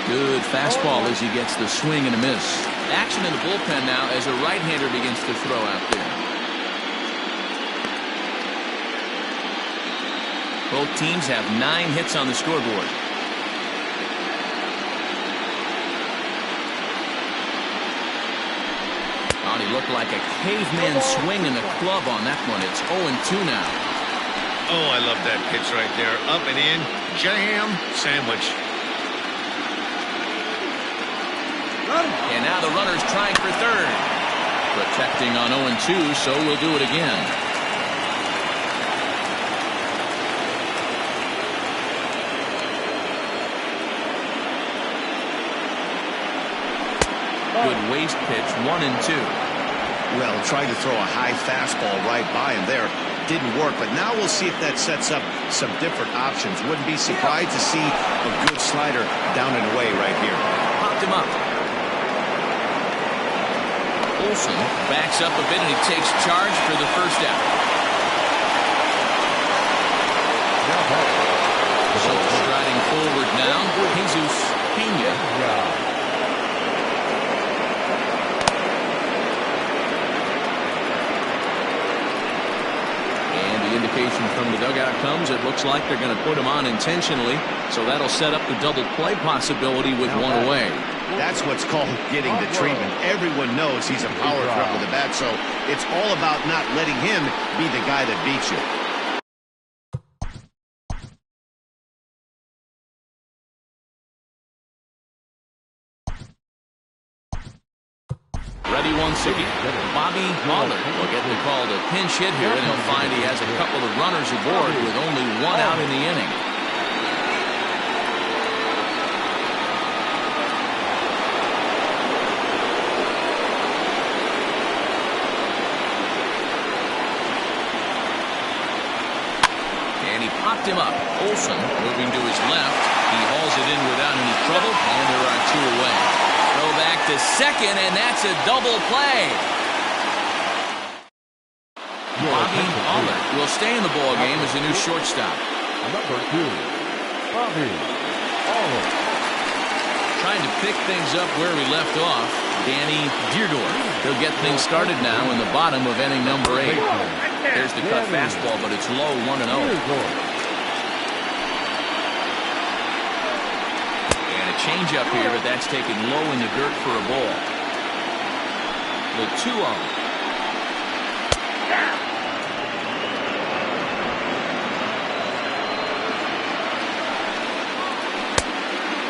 Good fastball as he gets the swing and a miss. Action in the bullpen now as a right-hander begins to throw out there. Both teams have 9 hits on the scoreboard. Oh, he looked like a caveman swinging a club on that one. It's 0-2 now. Oh, I love that pitch right there. Up and in, jam, sandwich. And now the runner's trying for third. Protecting on 0-2, so we'll do it again. Good waist pitch, 1-2. Well, tried to throw a high fastball right by him there. Didn't work, but now we'll see if that sets up some different options. Wouldn't be surprised to see a good slider down and away right here. Popped him up. Olsen backs up a bit and he takes charge for the first out. So striding forward now, Jesus Pena. Indication from the dugout comes. It looks like they're going to put him on intentionally, so that'll set up the double play possibility with one away. That's what's called getting the treatment. Everyone knows he's a power threat with a bat, so it's all about not letting him be the guy that beats you. Ready once again. Bobby Mahler will get the call to pinch hit here, and he'll find he has a couple of runners aboard with only 1 out in the inning. picked him up. Olsen moving to his left. He hauls it in without any trouble, and there are 2 away. Throw back to second, and that's a double play. Bobby Allard will stay in the ball game as a new shortstop. Number 2, Bobby Allard. Trying to pick things up where we left off, Danny Deerdorf. He'll get things started now in the bottom of inning number 8. There's the cut fastball, but it's low, 1-0. And a changeup here, but that's taken low in the dirt for a ball. The 2-0.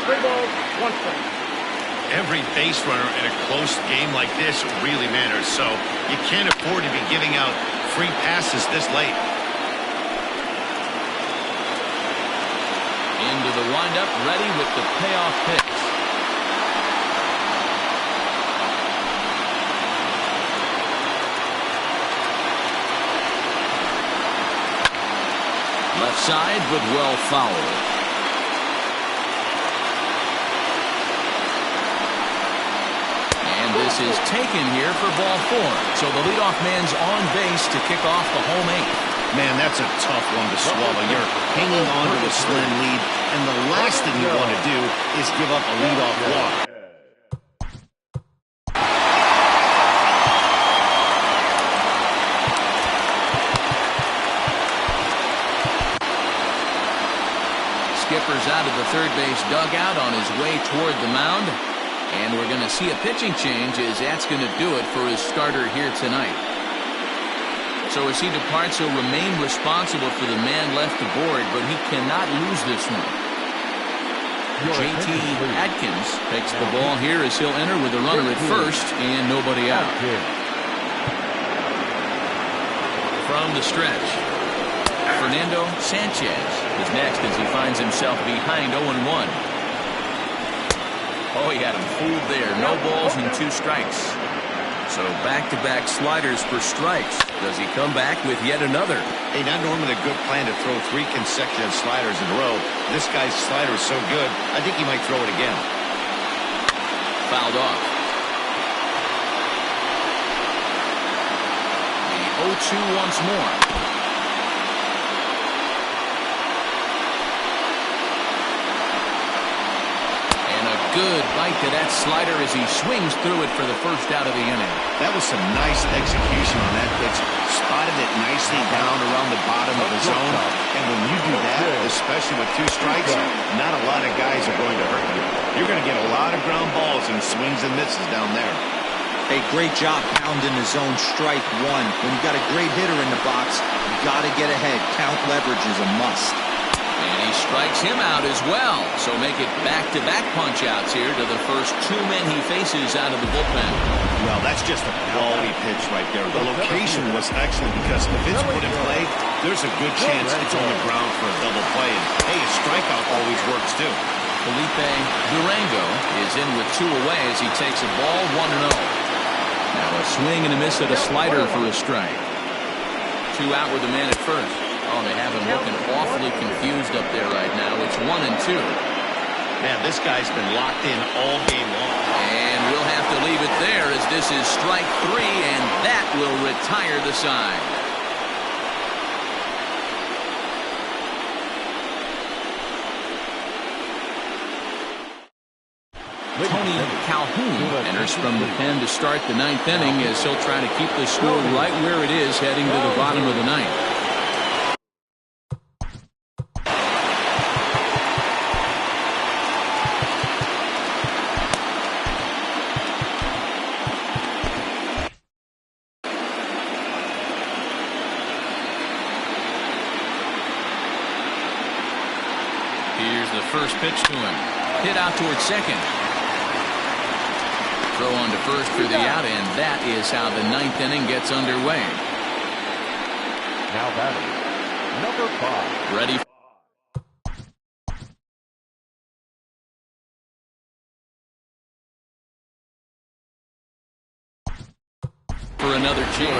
3 balls, 1 strike. Every base runner in a close game like this really matters, so you can't afford to be giving out free passes this late. Into the windup, ready with the payoff pitch. Left side, but well fouled. This is taken here for ball 4. So the leadoff man's on base to kick off the home 8th. Man, that's a tough one to swallow. You're hanging on to a slim lead, and the last thing you want to do is give up a leadoff walk. Skipper's out of the third base dugout on his way toward the mound. And we're going to see a pitching change as that's going to do it for his starter here tonight. So as he departs, he'll remain responsible for the man left aboard, but he cannot lose this one. J.T. Atkins takes the ball here as he'll enter with a runner at first and nobody out. From the stretch, Fernando Sanchez is next as he finds himself behind 0-1. Oh, he had him fooled there. No balls and 2 strikes. So back-to-back sliders for strikes. Does he come back with yet another? Hey, not normally a good plan to throw 3 consecutive sliders in a row. This guy's slider is so good, I think he might throw it again. Fouled off. The 0-2 once more. Good bite to that slider as he swings through it for the first out of the inning. That was some nice execution on that pitch. Spotted it nicely down around the bottom of the zone. And when you do that, especially with 2 strikes, not a lot of guys are going to hurt you. You're going to get a lot of ground balls and swings and misses down there. Hey, great job pounding the zone. Strike 1. When you got a great hitter in the box, you got to get ahead. Count leverage is a must. And he strikes him out as well. So make it back-to-back punch-outs here to the first 2 men he faces out of the bullpen. Well, that's just a quality pitch right there. The location was excellent because if it's put in play, there's a good chance it's on the ground for a double play. And, hey, a strikeout always works, too. Felipe Durango is in with 2 away as he takes a ball 1-0. Now a swing and a miss at a slider for a strike. 2 out with the man at first. Oh, they have him looking awfully confused up there right now. It's 1-2. Man, this guy's been locked in all game long. And we'll have to leave it there as this is strike 3, and that will retire the side. Tony Calhoun enters from the pen to start the 9th inning as he'll try to keep the score right where it is heading to the bottom of the 9th. Here's the first pitch to him. Hit out towards second. Throw on to first for the out, and that is how the 9th inning gets underway. Now batting, number 5. Ready. for another change.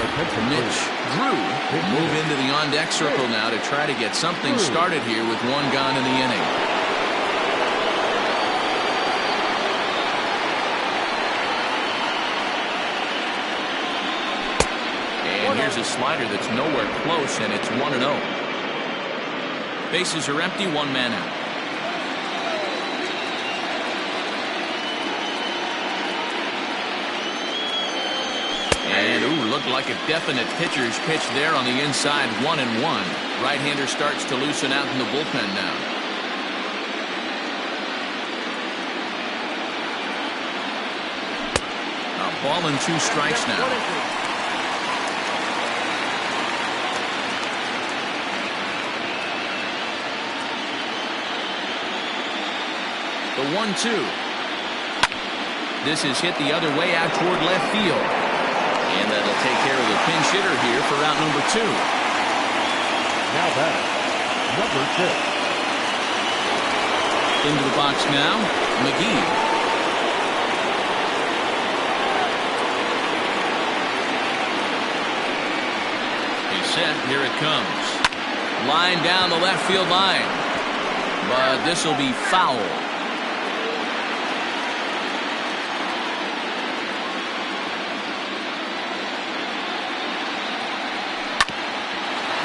Mitch Drew will move into the on-deck circle now to try to get something started here with one gone in the inning. And here's a slider that's nowhere close, and it's 1-0. Bases are empty, one man out. And, ooh, looked like a definite pitcher's pitch there on the inside, 1-1. Right-hander starts to loosen out in the bullpen now. A ball and 2 strikes now. The 1-2. This is hit the other way out toward left field. And that'll take care of the pinch hitter here for out number 2. Now back, number 6. Into the box now, McGee. He's set, here it comes. Line down the left field line. But this will be foul.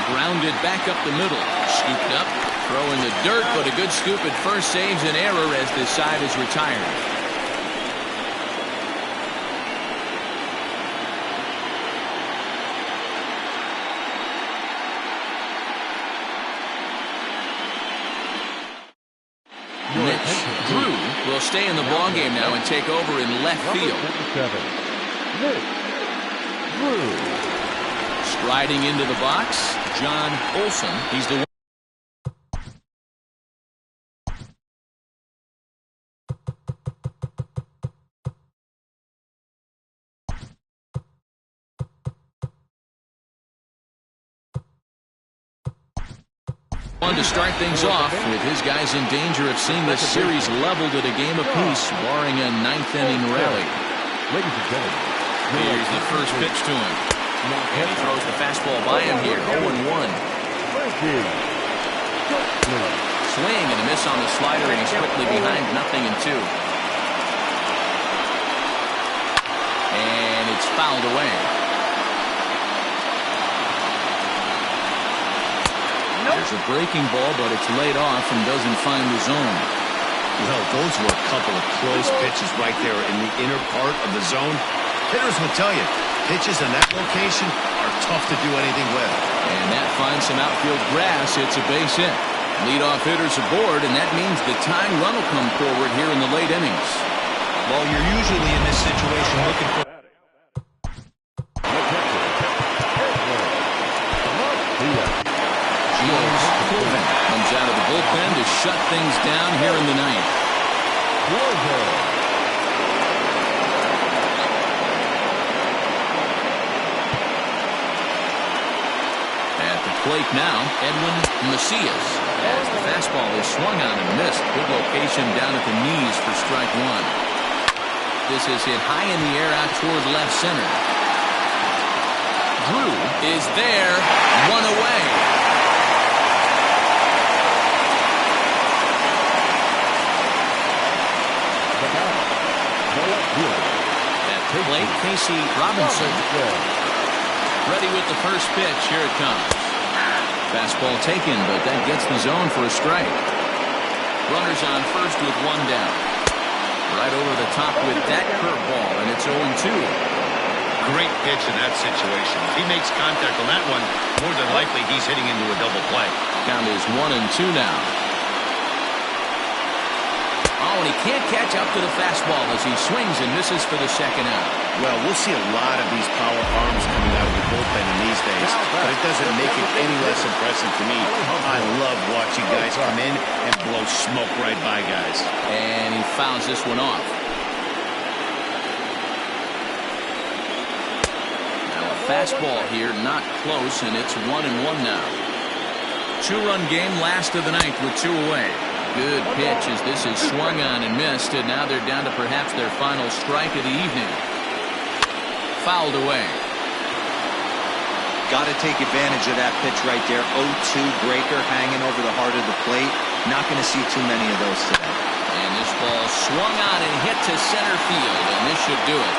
Grounded back up the middle. Scooped up. Throw in the dirt, but a good scoop at first saves an error as this side is retired. Mitch Drew will stay in the ballgame now and take over in left field. Mitch Drew. Striding into the box, John Olson. He's the one to start things off with his guys in danger of seeing this series leveled at a game apiece, barring a 9th-inning rally. Ladies and gentlemen, here's the first pitch to him. And he throws the fastball by him here, 0-1. Swing and a miss on the slider, and he's quickly behind 0-2. And it's fouled away. There's a breaking ball, but it's laid off and doesn't find the zone. Well, those were a couple of close pitches right there in the inner part of the zone. Hitters will tell you, pitches in that location are tough to do anything with. And that finds some outfield grass. It's a base hit. Leadoff hitters aboard, and that means the tying run will come forward here in the late innings. Well, you're usually in this situation looking for... James Colvin comes out of the bullpen to shut things down here in the ninth. At the plate now, Edwin Macias, as the fastball is swung on and missed. Good location down at the knees for strike 1. This is hit high in the air out toward left center. Drew is there, one away. At the plate, Casey Robinson. Ready with the first pitch. Here it comes. Fastball taken, but that gets the zone for a strike. Runners on first with one down. Right over the top with that curveball, and it's 0-2. Great pitch in that situation. If he makes contact on that one, more than likely he's hitting into a double play. Count is 1-2 now. Oh, and he can't catch up to the fastball as he swings and misses for the second out. Well, we'll see a lot of these power arms coming out of the bullpen in these days, but it doesn't make it any less impressive to me. I love watching guys come in and blow smoke right by guys. And he fouls this one off. Now a fastball here, not close, and it's 1-1 now. 2-run game, last of the ninth with 2 away. Good pitch as this is swung on and missed, and now they're down to perhaps their final strike of the evening. Fouled away. Got to take advantage of that pitch right there. 0-2 breaker hanging over the heart of the plate. Not going to see too many of those today. And this ball swung on and hit to center field, and this should do it.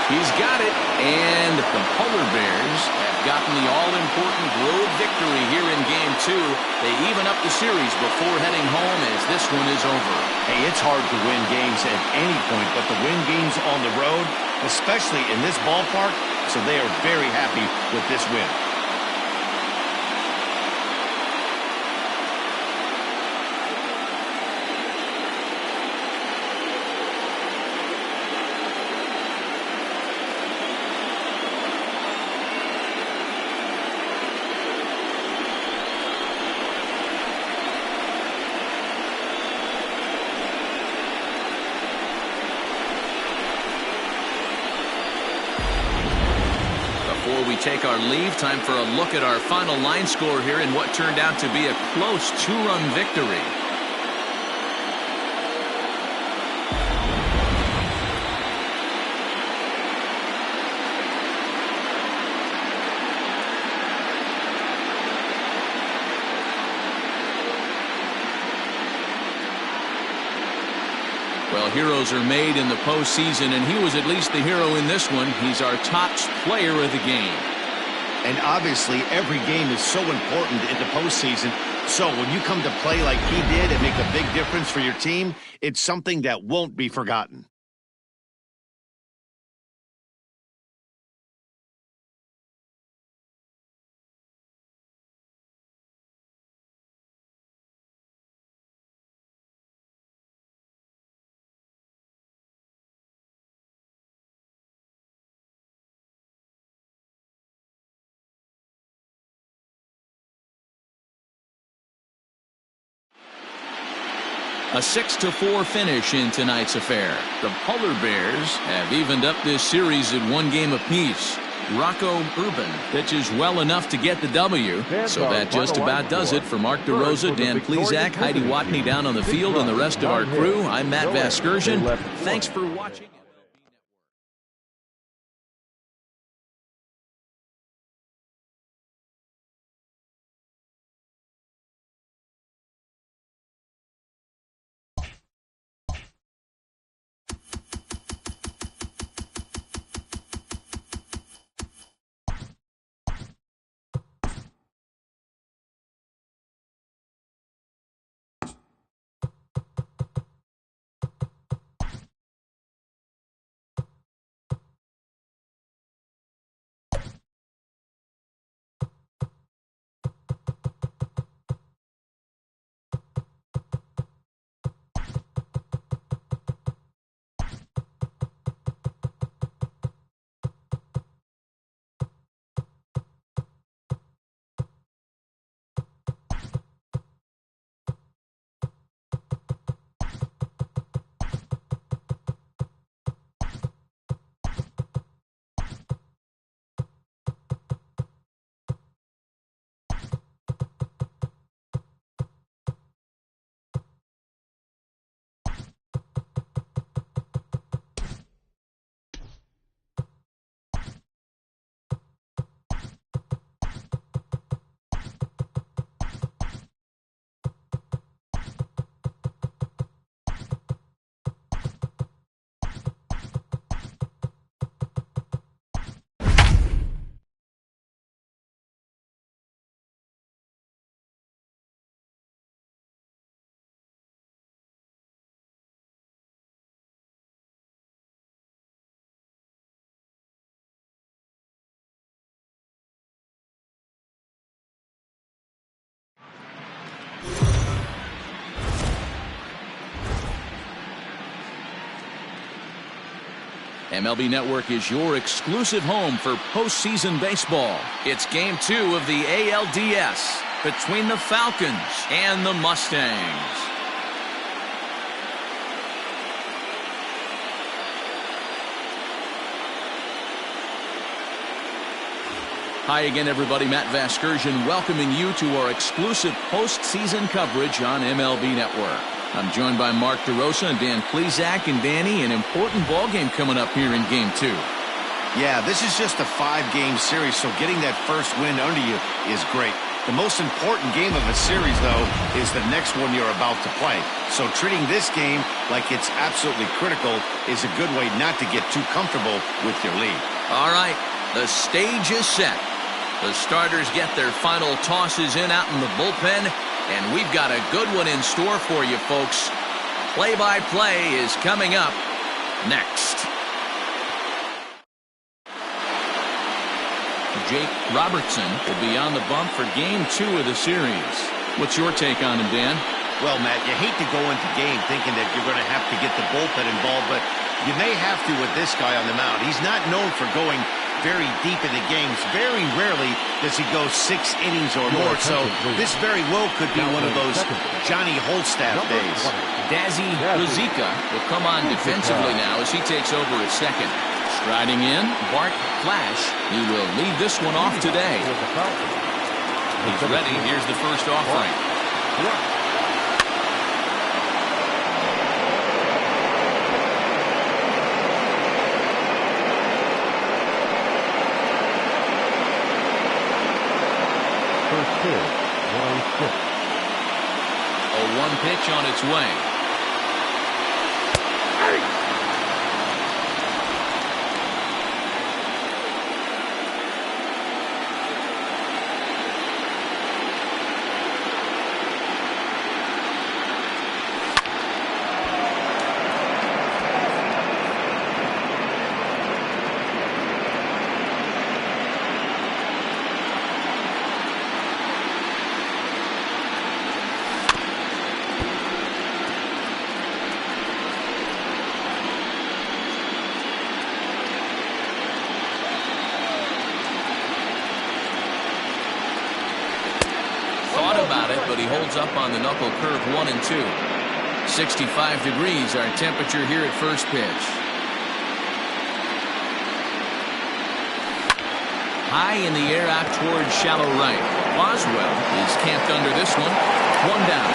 He's got it, and the Polar Bears have gotten the all-important road victory here in Game 2. They even up the series before heading home as this one is over. Hey, it's hard to win games at any point, but to win games on the road, especially in this ballpark, so they are very happy with this win. Before we take our leave, time for a look at our final line score here in what turned out to be a close 2-run victory. Well, heroes are made in the postseason, and he was at least the hero in this one. He's our top player of the game. And obviously, every game is so important in the postseason. So when you come to play like he did and make a big difference for your team, it's something that won't be forgotten. A 6-4 finish in tonight's affair. The Polar Bears have evened up this series at 1 game apiece. Rocco Urban pitches well enough to get the W. So that just about does it. For Mark DeRosa, Dan Plesac, Heidi Watney down on the field, and the rest of our crew, I'm Matt Vasgersian. Thanks for watching. MLB Network is your exclusive home for postseason baseball. It's Game 2 of the ALDS between the Falcons and the Mustangs. Hi again, everybody. Matt Vasgersian welcoming you to our exclusive postseason coverage on MLB Network. I'm joined by Mark DeRosa and Dan Plesac, and Danny, an important ball game coming up here in Game 2. Yeah, this is just a 5-game series, so getting that first win under you is great. The most important game of a series, though, is the next one you're about to play. So treating this game like it's absolutely critical is a good way not to get too comfortable with your lead. All right, the stage is set. The starters get their final tosses in out in the bullpen, and we've got a good one in store for you, folks. Play-by-play is coming up next. Jake Robertson will be on the bump for Game 2 of the series. What's your take on him, Dan? Well, Matt, you hate to go into game thinking that you're going to have to get the bullpen involved, but you may have to with this guy on the mound. He's not known for going very deep into games. Very rarely does he go 6 innings or more, so this very well could be one of those Johnny Holstaff days. Dazzy Ruzika will come on defensively now as he takes over at second. Striding in, Bart Flash. He will lead this one off today. He's ready. Here's the first offering. First pitch, 106. A 1 pitch on its way. About it, but he holds up on the knuckle curve 1 and 2. 65 degrees our temperature here at first pitch. High in the air out towards shallow right. Boswell is camped under this one. 1 down.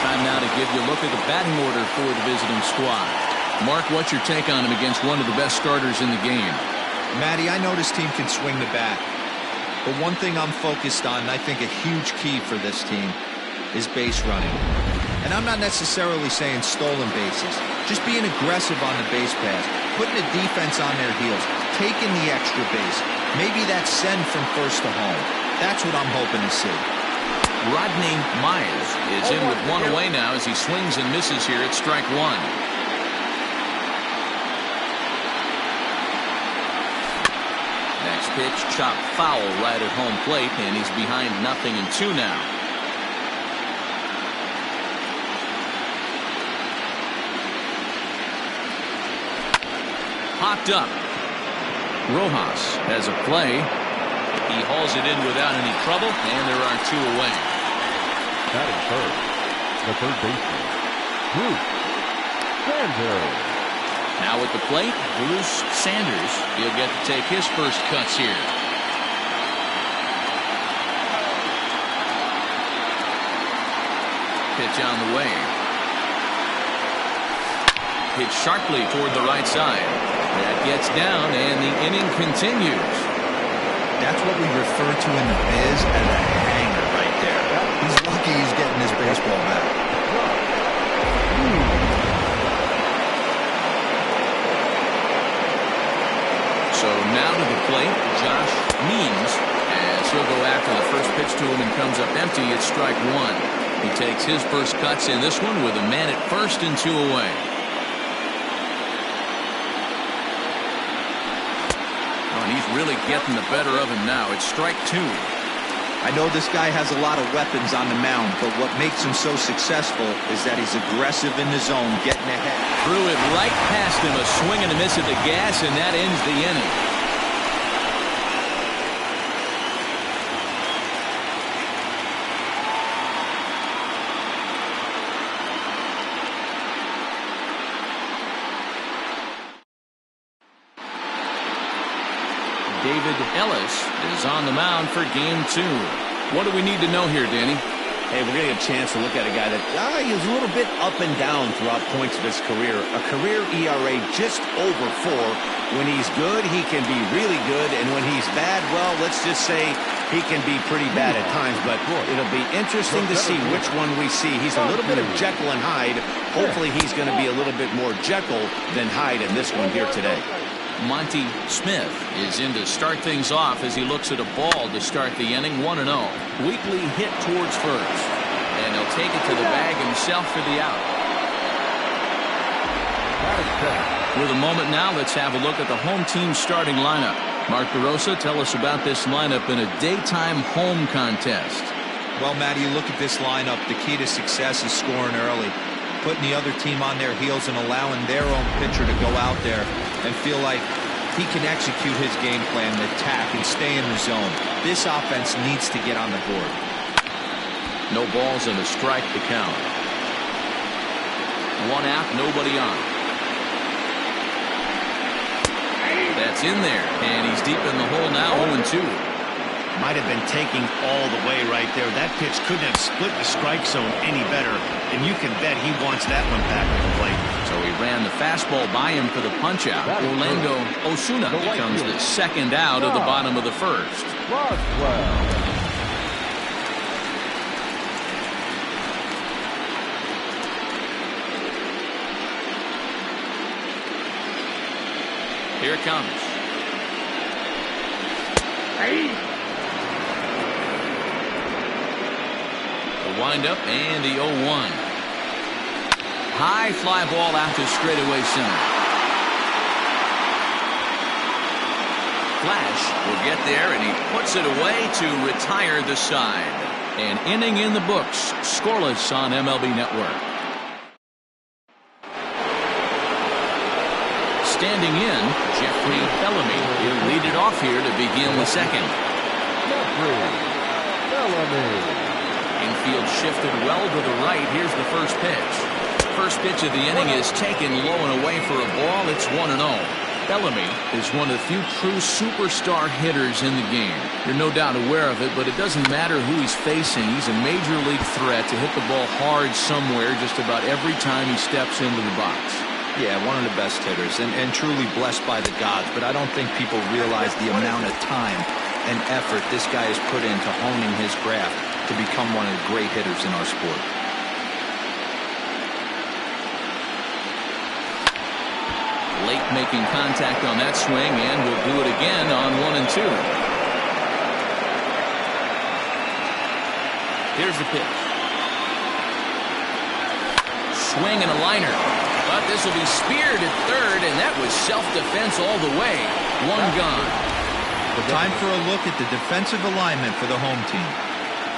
Time now to give you a look at the batting order for the visiting squad. Mark, what's your take on him against one of the best starters in the game? Matty, I know this team can swing the bat. But one thing I'm focused on, and I think a huge key for this team, is base running. And I'm not necessarily saying stolen bases. Just being aggressive on the base pass, putting the defense on their heels, taking the extra base. Maybe that's send from first to home. That's what I'm hoping to see. Rodney Myers is in with 1 away now as he swings and misses here at strike 1. Pitch chopped foul right at home plate, and he's behind 0-2 now. Popped up. Rojas has a play. He hauls it in without any trouble, and there are 2 away. Batting third, the third baseman, Bruce Sanders. Now at the plate, Bruce Sanders. He'll get to take his first cuts here. Pitch on the way. Hit sharply toward the right side. That gets down, and the inning continues. That's what we refer to in the biz as a hanger right there. He's lucky he's getting his baseball back. So now to the plate, Josh Means, as he'll go after the first pitch to him and comes up empty. It's strike 1. He takes his first cuts in this one with a man at first and 2 away. Oh, and he's really getting the better of him now. It's strike 2. I know this guy has a lot of weapons on the mound, but what makes him so successful is that he's aggressive in the zone, getting ahead. Threw it right past him, a swing and a miss at the gas, and that ends the inning. David Ellis is on the mound for game 2. What do we need to know here, Danny? Hey, we're going to get a chance to look at a guy that he's a little bit up and down throughout points of his career. A career ERA just over 4. When he's good, he can be really good. And when he's bad, well, let's just say he can be pretty bad at times. But it'll be interesting to see which one we see. He's a little bit of Jekyll and Hyde. Hopefully he's going to be a little bit more Jekyll than Hyde in this one here today. Monty Smith is in to start things off as he looks at a ball to start the inning. 1-0. Weakly hit towards first. And he'll take it to the bag himself for the out. With a moment now, let's have a look at the home team starting lineup. Mark DeRosa, tell us about this lineup in a daytime home contest. Well, Matty, you look at this lineup, the key to success is scoring early. Putting the other team on their heels and allowing their own pitcher to go out there and feel like he can execute his game plan and attack and stay in the zone. This offense needs to get on the board. No balls and a strike to count. 1 out, nobody on. That's in there, and he's deep in the hole now, 0-2. Might have been taking all the way right there. That pitch couldn't have split the strike zone any better, and you can bet he wants that one back at the plate. So he ran the fastball by him for the punch-out. Orlando Osuna becomes the second out of the bottom of the first. Here it comes. The windup and the 0-1. High fly ball out to straightaway center. Flash will get there, and he puts it away to retire the side. An inning in the books, scoreless on MLB Network. Standing in, Jeffrey Bellamy. He'll lead it off here to begin the second. Infield shifted well to the right. Here's the first pitch. First pitch of the inning is taken low and away for a ball. It's 1-0. Bellamy is one of the few true superstar hitters in the game. You're no doubt aware of it, but it doesn't matter who he's facing. He's a major league threat to hit the ball hard somewhere just about every time he steps into the box. Yeah, one of the best hitters and truly blessed by the gods, but I don't think people realize the amount of time and effort this guy has put into honing his craft to become one of the great hitters in our sport. Late making contact on that swing, and will do it again on 1 and 2. Here's the pitch. Swing and a liner. But this will be speared at third, and that was self-defense all the way. 1 gone. Time for a look at the defensive alignment for the home team.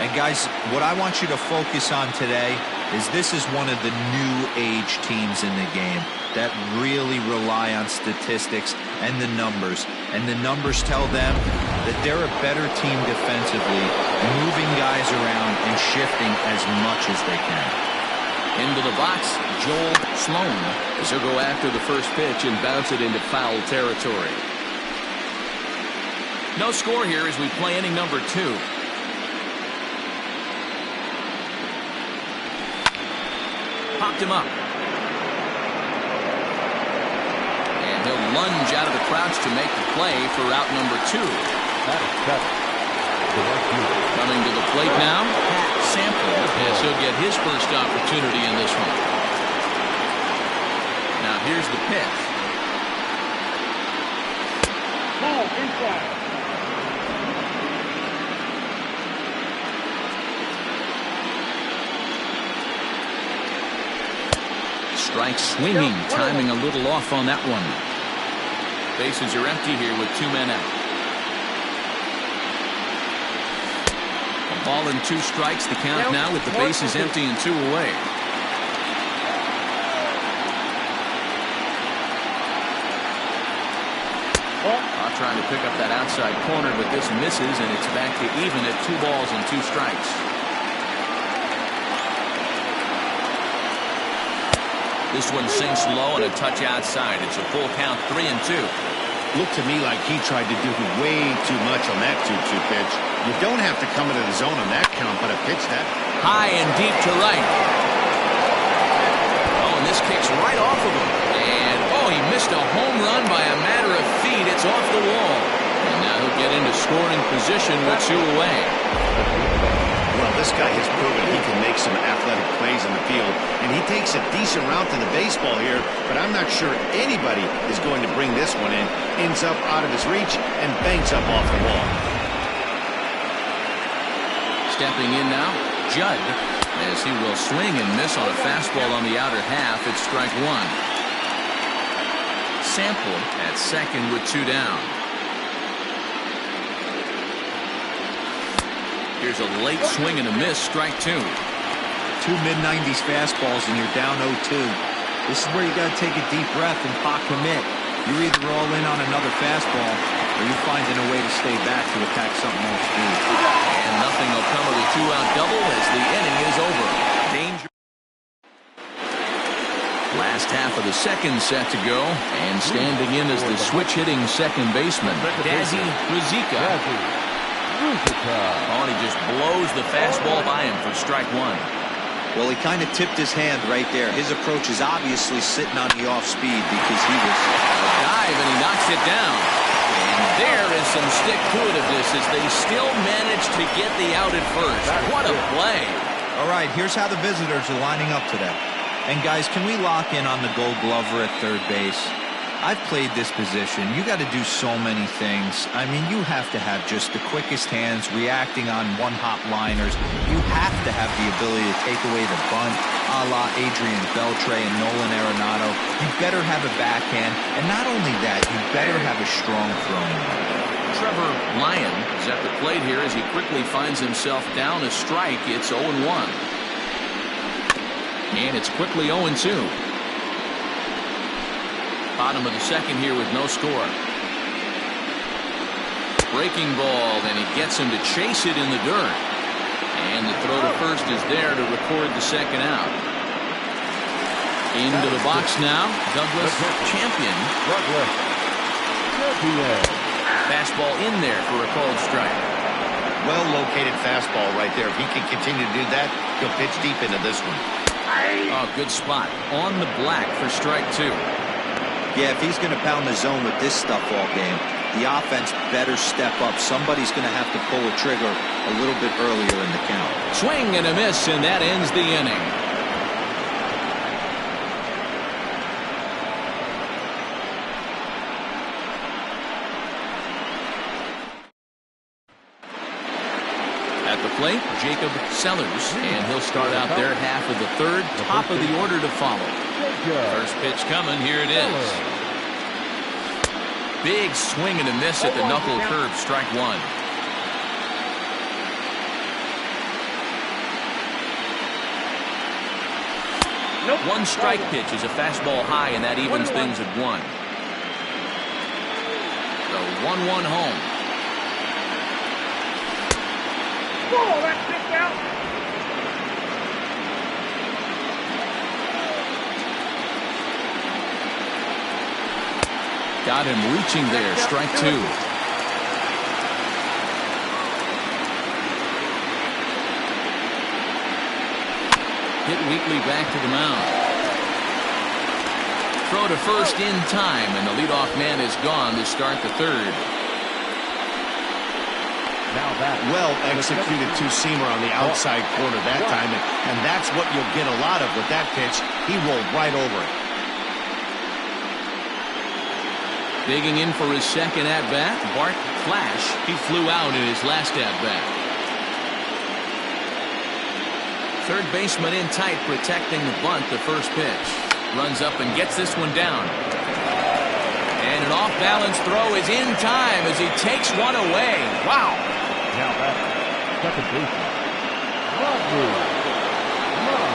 And guys, what I want you to focus on today is this is one of the new age teams in the game that really rely on statistics and the numbers. And the numbers tell them that they're a better team defensively, moving guys around and shifting as much as they can. Into the box, Joel Sloan, as he'll go after the first pitch and bounce it into foul territory. No score here as we play inning number 2. Popped him up. And he'll lunge out of the crouch to make the play for out number 2. Coming to the plate now, Pat Sample, as he'll get his first opportunity in this one. Now here's the pitch. Ball inside. Strike swinging, timing a little off on that one. Bases are empty here with 2 men out. A ball and 2 strikes, the count now with the bases empty and 2 away. Trying to pick up that outside corner, but this misses, and it's back to even at 2 balls and 2 strikes. This one sinks low and a touch outside. It's a full count, 3 and 2. Looked to me like he tried to do way too much on that 2-2 pitch. You don't have to come into the zone on that count, but a pitch that High and deep to right. Oh, and this kicks right off of him. And, oh, he missed a home run by a matter of feet. It's off the wall. And now he'll get into scoring position with 2 away. Well, this guy has proven he can make some athletic plays in the field, and he takes a decent route to the baseball here, but I'm not sure anybody is going to bring this one in. Ends up out of his reach and bangs up off the wall. Stepping in now, Judd, as he will swing and miss on a fastball on the outer half. It's strike 1. Sample at second with 2 down. Here's a late swing and a miss, strike 2. 2 mid-90s fastballs and you're down 0-2. This is where you got to take a deep breath and pot commit. You're either all in on another fastball or you're finding a way to stay back to attack something off speed. And nothing will come of the 2-out double as the inning is over. Danger. Last half of the second set to go, and standing in as the switch-hitting second baseman, Dazzy Rizika. Oh, and he just blows the fastball by him for strike 1. Well, he kind of tipped his hand right there. His approach is obviously sitting on the off speed because he was a dive and he knocks it down. And there is some stick-to-itiveness as they still manage to get the out at first. What a play. All right, here's how the visitors are lining up today. And guys, can we lock in on the Gold Glover at third base? I've played this position. You got to do so many things. I mean, you have to have just the quickest hands, reacting on one-hop liners. You have to have the ability to take away the bunt, a la Adrian Beltre and Nolan Arenado. You better have a backhand, and not only that, you better have a strong throwing. Trevor Lyon is at the plate here as he quickly finds himself down a strike. It's 0-1. And it's quickly 0-2. Bottom of the second here with no score. Breaking ball, and he gets him to chase it in the dirt. And the throw to first is there to record the second out. Into the box now, Douglas Champion. Fastball in there for a called strike. Well-located fastball right there. If he can continue to do that, he'll pitch deep into this one. Oh, good spot. On the black for strike 2. Yeah, if he's going to pound the zone with this stuff all game, the offense better step up. Somebody's going to have to pull a trigger a little bit earlier in the count. Swing and a miss, and that ends the inning. At the plate, Jacob Sellers, and he'll start out their half of the third, top of the order to follow. First pitch coming, here it is. Big swing and a miss at the knuckle curve, strike 1. One strike pitch is a fastball high, and that evens things at 1. The 1-1 home. Oh, that's kicked out. Got him reaching there, strike 2. Hit weakly back to the mound. Throw to first in time, and the leadoff man is gone to start the third. Well-executed two-seamer on the outside corner that time, and that's what you'll get a lot of with that pitch. He rolled right over it. Digging in for his second at-bat, Bart Flash. He flew out in his last at-bat. Third baseman in tight, protecting the bunt, the first pitch. Runs up and gets this one down. And an off-balance throw is in time as he takes one away. Wow. Now back, second baseman,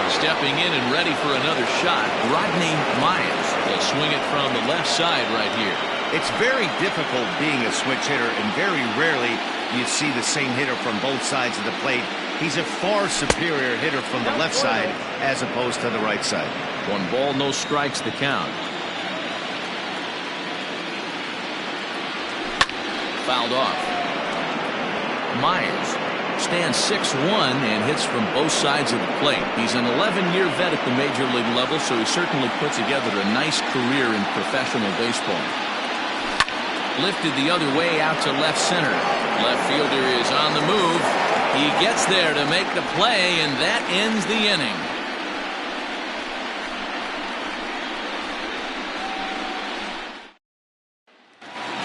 Stepping in and ready for another shot, Rodney Myers. He'll swing it from the left side right here. It's very difficult being a switch hitter, and very rarely you see the same hitter from both sides of the plate. He's a far superior hitter from the left side as opposed to the right side. 1 ball, no strikes, the count. Fouled off. Myers Stands 6'1" and hits from both sides of the plate. He's an 11-year vet at the major league level, so he certainly put together a nice career in professional baseball. Lifted the other way out to left center. Left fielder is on the move. He gets there to make the play, and that ends the inning.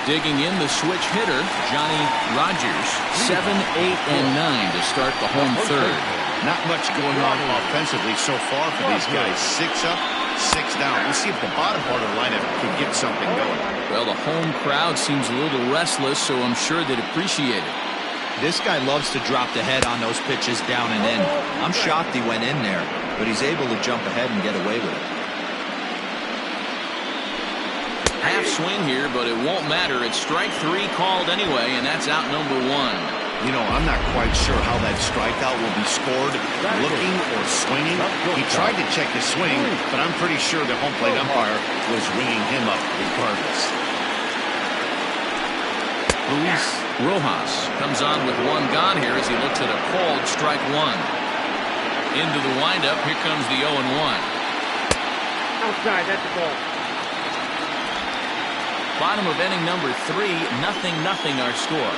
Digging in the switch hitter, Johnny Rogers, 7, 8, and 9 to start the home third. Not much going on offensively so far for these guys. 6 up, 6 down. We'll see if the bottom part of the lineup can get something going. Well, the home crowd seems a little restless, so I'm sure they'd appreciate it. This guy loves to drop the head on those pitches down and in. I'm shocked he went in there, but he's able to jump ahead and get away with it. Half swing here, but it won't matter. It's strike 3 called anyway, and that's out number 1. You know, I'm not quite sure how that strikeout will be scored, looking or swinging. He tried to check his swing, but I'm pretty sure the home plate umpire was ringing him up regardless. Luis Rojas comes on with 1 gone here as he looks at a called strike 1. Into the windup, here comes the 0-1. Outside, that's the ball. Bottom of inning number 3, 0-0 our score.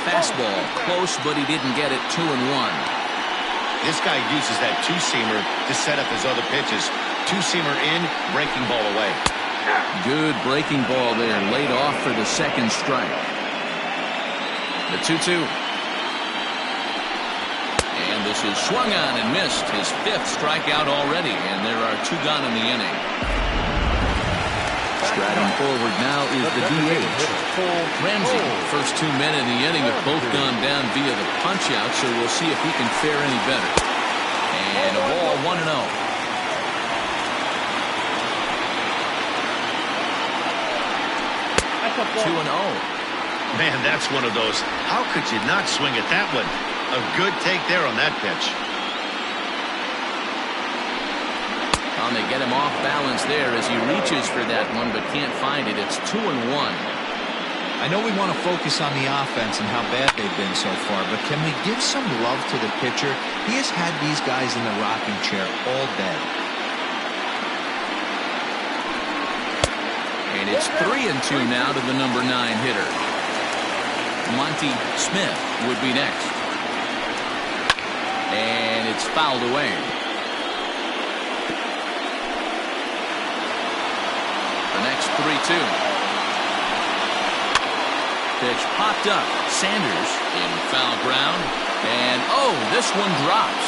Fastball, close, but he didn't get it. 2-1. This guy uses that two-seamer to set up his other pitches. Two-seamer in, breaking ball away. Good breaking ball there, laid off for the second strike. The 2-2. And this is swung on and missed. His 5th strikeout already, and there are 2 gone in the inning. Striding forward now is the DH. Ramsey, first 2 men in the inning have both gone down via the punch-out, so we'll see if he can fare any better. And a ball, 1-0. That's a ball. 2-0. Man, that's one of those. How could you not swing at that one? A good take there on that pitch. And they get him off balance there as he reaches for that one, but can't find it. It's 2-1. I know we want to focus on the offense and how bad they've been so far, but can we give some love to the pitcher? He has had these guys in the rocking chair all day. And it's 3-2 now to the number 9 hitter. Monty Smith would be next. And it's fouled away. The next 3-2. Pitch popped up. Sanders in foul ground. And, oh, this one drops.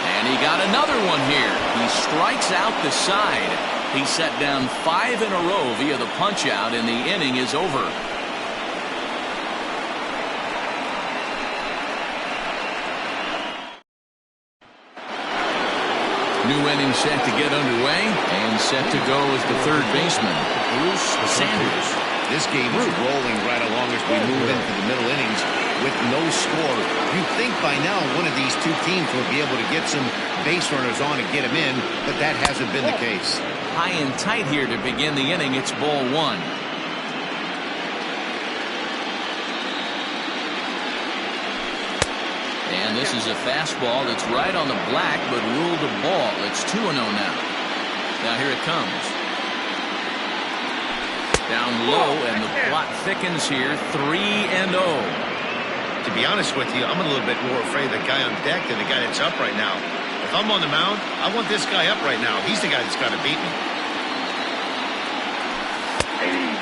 And he got another one here. He strikes out the side. He set down 5 in a row via the punch-out, and the inning is over. New inning set to get underway, and set to go is the third baseman, Bruce Sanders. This game is rolling right along as we move into the middle innings with no score. You'd think by now one of these 2 teams would be able to get some base runners on and get them in, but that hasn't been the case. High and tight here to begin the inning. It's ball 1. And this is a fastball that's right on the black, but ruled a ball. It's 2-0 now. Now here it comes. Down low, and the plot thickens here. 3-0. To be honest with you, I'm a little bit more afraid of the guy on deck than the guy that's up right now. If I'm on the mound, I want this guy up right now. He's the guy that's got to beat me.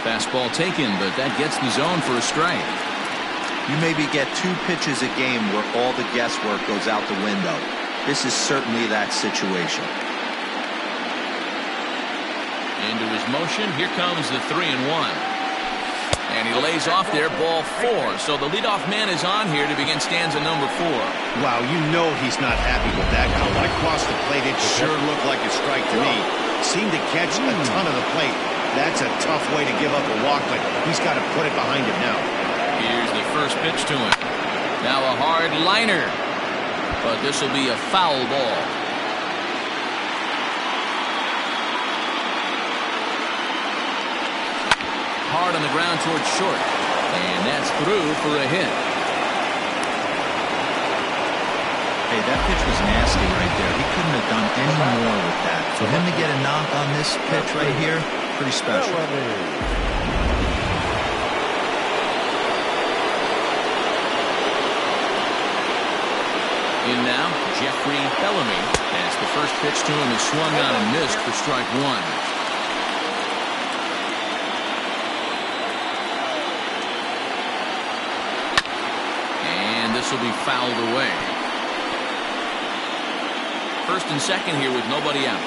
Fastball taken, but that gets the zone for a strike. You maybe get 2 pitches a game where all the guesswork goes out the window. This is certainly that situation. Into his motion. Here comes the 3-1. And he lays off there, ball 4. So the leadoff man is on here to begin stanza number 4. Wow, you know he's not happy with that call. Across the plate, it sure looked like a strike to me. Seemed to catch a ton of the plate. That's a tough way to give up a walk, but he's got to put it behind him now. Here's the first pitch to him. Now a hard liner. But this will be a foul ball. Hard hard on the ground towards short. And that's through for a hit. Hey, that pitch was nasty right there. He couldn't have done any more with that. For him to get a knock on this pitch right here, pretty special. In now, Jeffrey Bellamy. As the first pitch to him is swung on and missed for strike one. And this will be fouled away. First and second here with nobody out.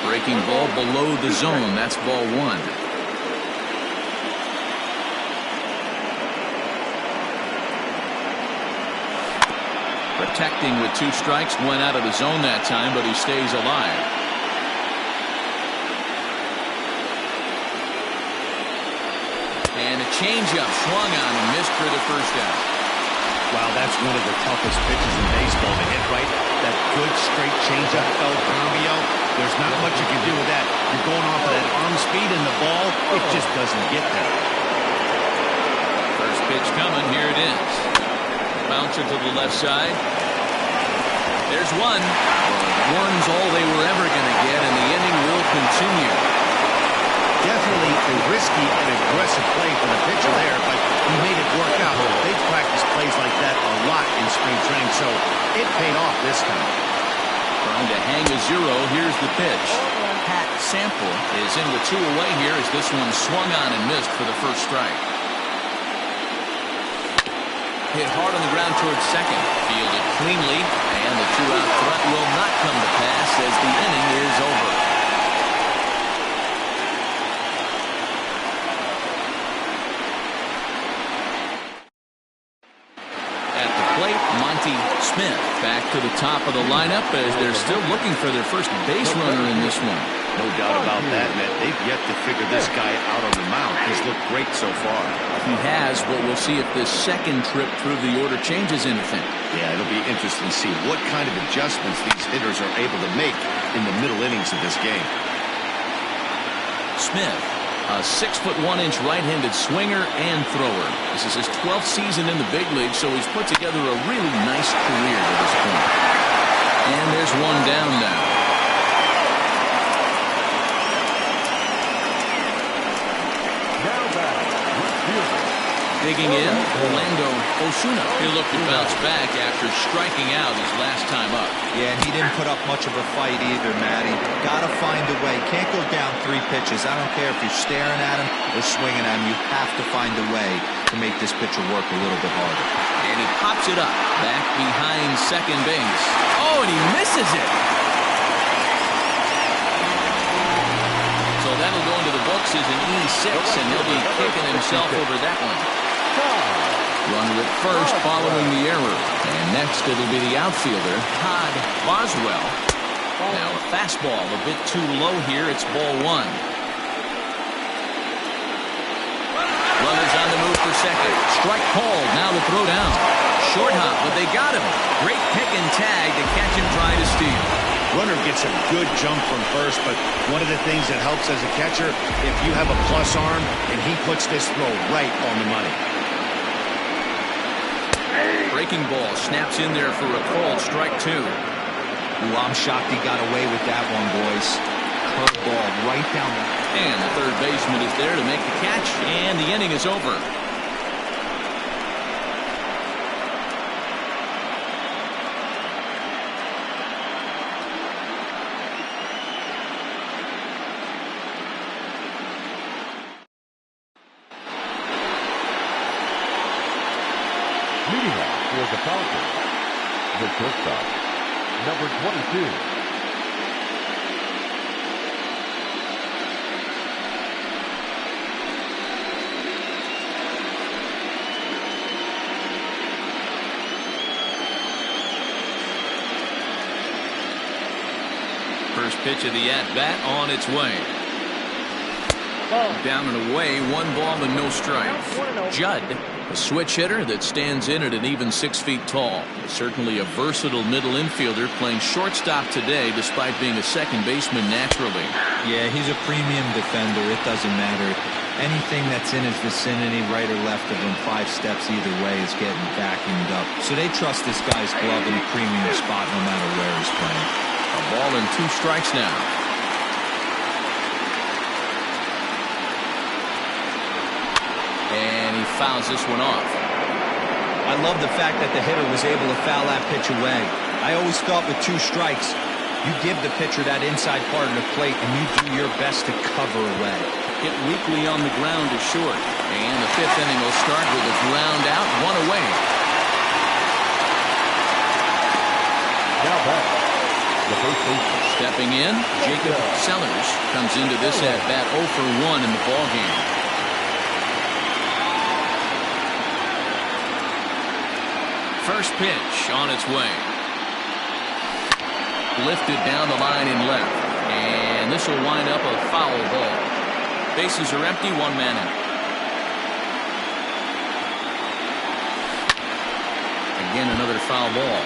Breaking ball below the zone. That's ball one. Protecting with 2 strikes, went out of the zone that time, but he stays alive. And a changeup swung on and missed for the first out. Wow, that's one of the toughest pitches in baseball to hit, right? That good straight changeup, El Cambio. There's not much you can do with that. You're going off of that arm speed, and the ball, it just doesn't get there. First pitch coming. Here it is. Bouncer to the left side. There's one. One's all they were ever going to get, and the inning will continue. Definitely a risky and aggressive play for the pitcher there, but he made it work out. They've practiced plays like that a lot in spring training, so it paid off this time. Trying to hang a 0. Here's the pitch. Pat Sample is in with 2 away here as this one swung on and missed for the first strike. Hit hard on the ground towards second. Fielded cleanly, and the 2-out threat will not come to pass as the inning is over. At the plate, Monty Smith back to the top of the lineup as they're still looking for their first base runner in this one. No doubt about that, Matt. They've yet to figure this guy out on the mound. He's looked great so far. He has, but we'll see if this second trip through the order changes anything. Yeah, it'll be interesting to see what kind of adjustments these hitters are able to make in the middle innings of this game. Smith, a 6'1" right-handed swinger and thrower. This is his 12th season in the big league, so he's put together a really nice career to this point. And there's one down now. Digging in, Orlando Osuna. He looked to bounce back after striking out his last time up. Yeah, he didn't put up much of a fight either, Matty. Got to find a way. Can't go down 3 pitches. I don't care if you're staring at him or swinging at him. You have to find a way to make this pitcher work a little bit harder. And he pops it up back behind second base. Oh, and he misses it. So that'll go into the books as an E6, and he'll be kicking himself over that one. Runner at first following the error. And next it'll be the outfielder, Todd Boswell. Now a fastball a bit too low here. It's ball 1. Runners on the move for second. Strike called. Now the throw down. Short hop, but they got him. Great pick and tag to catch him trying to steal. Runner gets a good jump from first, but one of the things that helps as a catcher, if you have a plus arm, and he puts this throw right on the money. Breaking ball snaps in there for a called strike 2. Ooh, I'm shocked he got away with that one, boys. Curveball right down. And the third baseman is there to make the catch, and the inning is over. Leading off for the Falcons, the shortstop, number 22. First pitch of the at-bat on its way. Down and away, 1 ball and no strikes. Judd, a switch hitter that stands in at an even 6 feet tall. Certainly a versatile middle infielder playing shortstop today despite being a second baseman naturally. Yeah, he's a premium defender. It doesn't matter. Anything that's in his vicinity, right or left of him, 5 steps either way, is getting vacuumed up. So they trust this guy's glove in a premium spot no matter where he's playing. A ball and 2 strikes now. And he fouls this one off. I love the fact that the hitter was able to foul that pitch away. I always thought with 2 strikes, you give the pitcher that inside part of the plate and you do your best to cover away. Hit weakly on the ground to short. And the 5th inning will start with a ground out, 1 away. Now back, the first baseman. Stepping in, Jacob Sellers comes into this at bat 0 for 1 in the ballgame. First pitch on its way. Lifted down the line in left. And this will wind up a foul ball. Bases are empty, 1 man out. Again, another foul ball.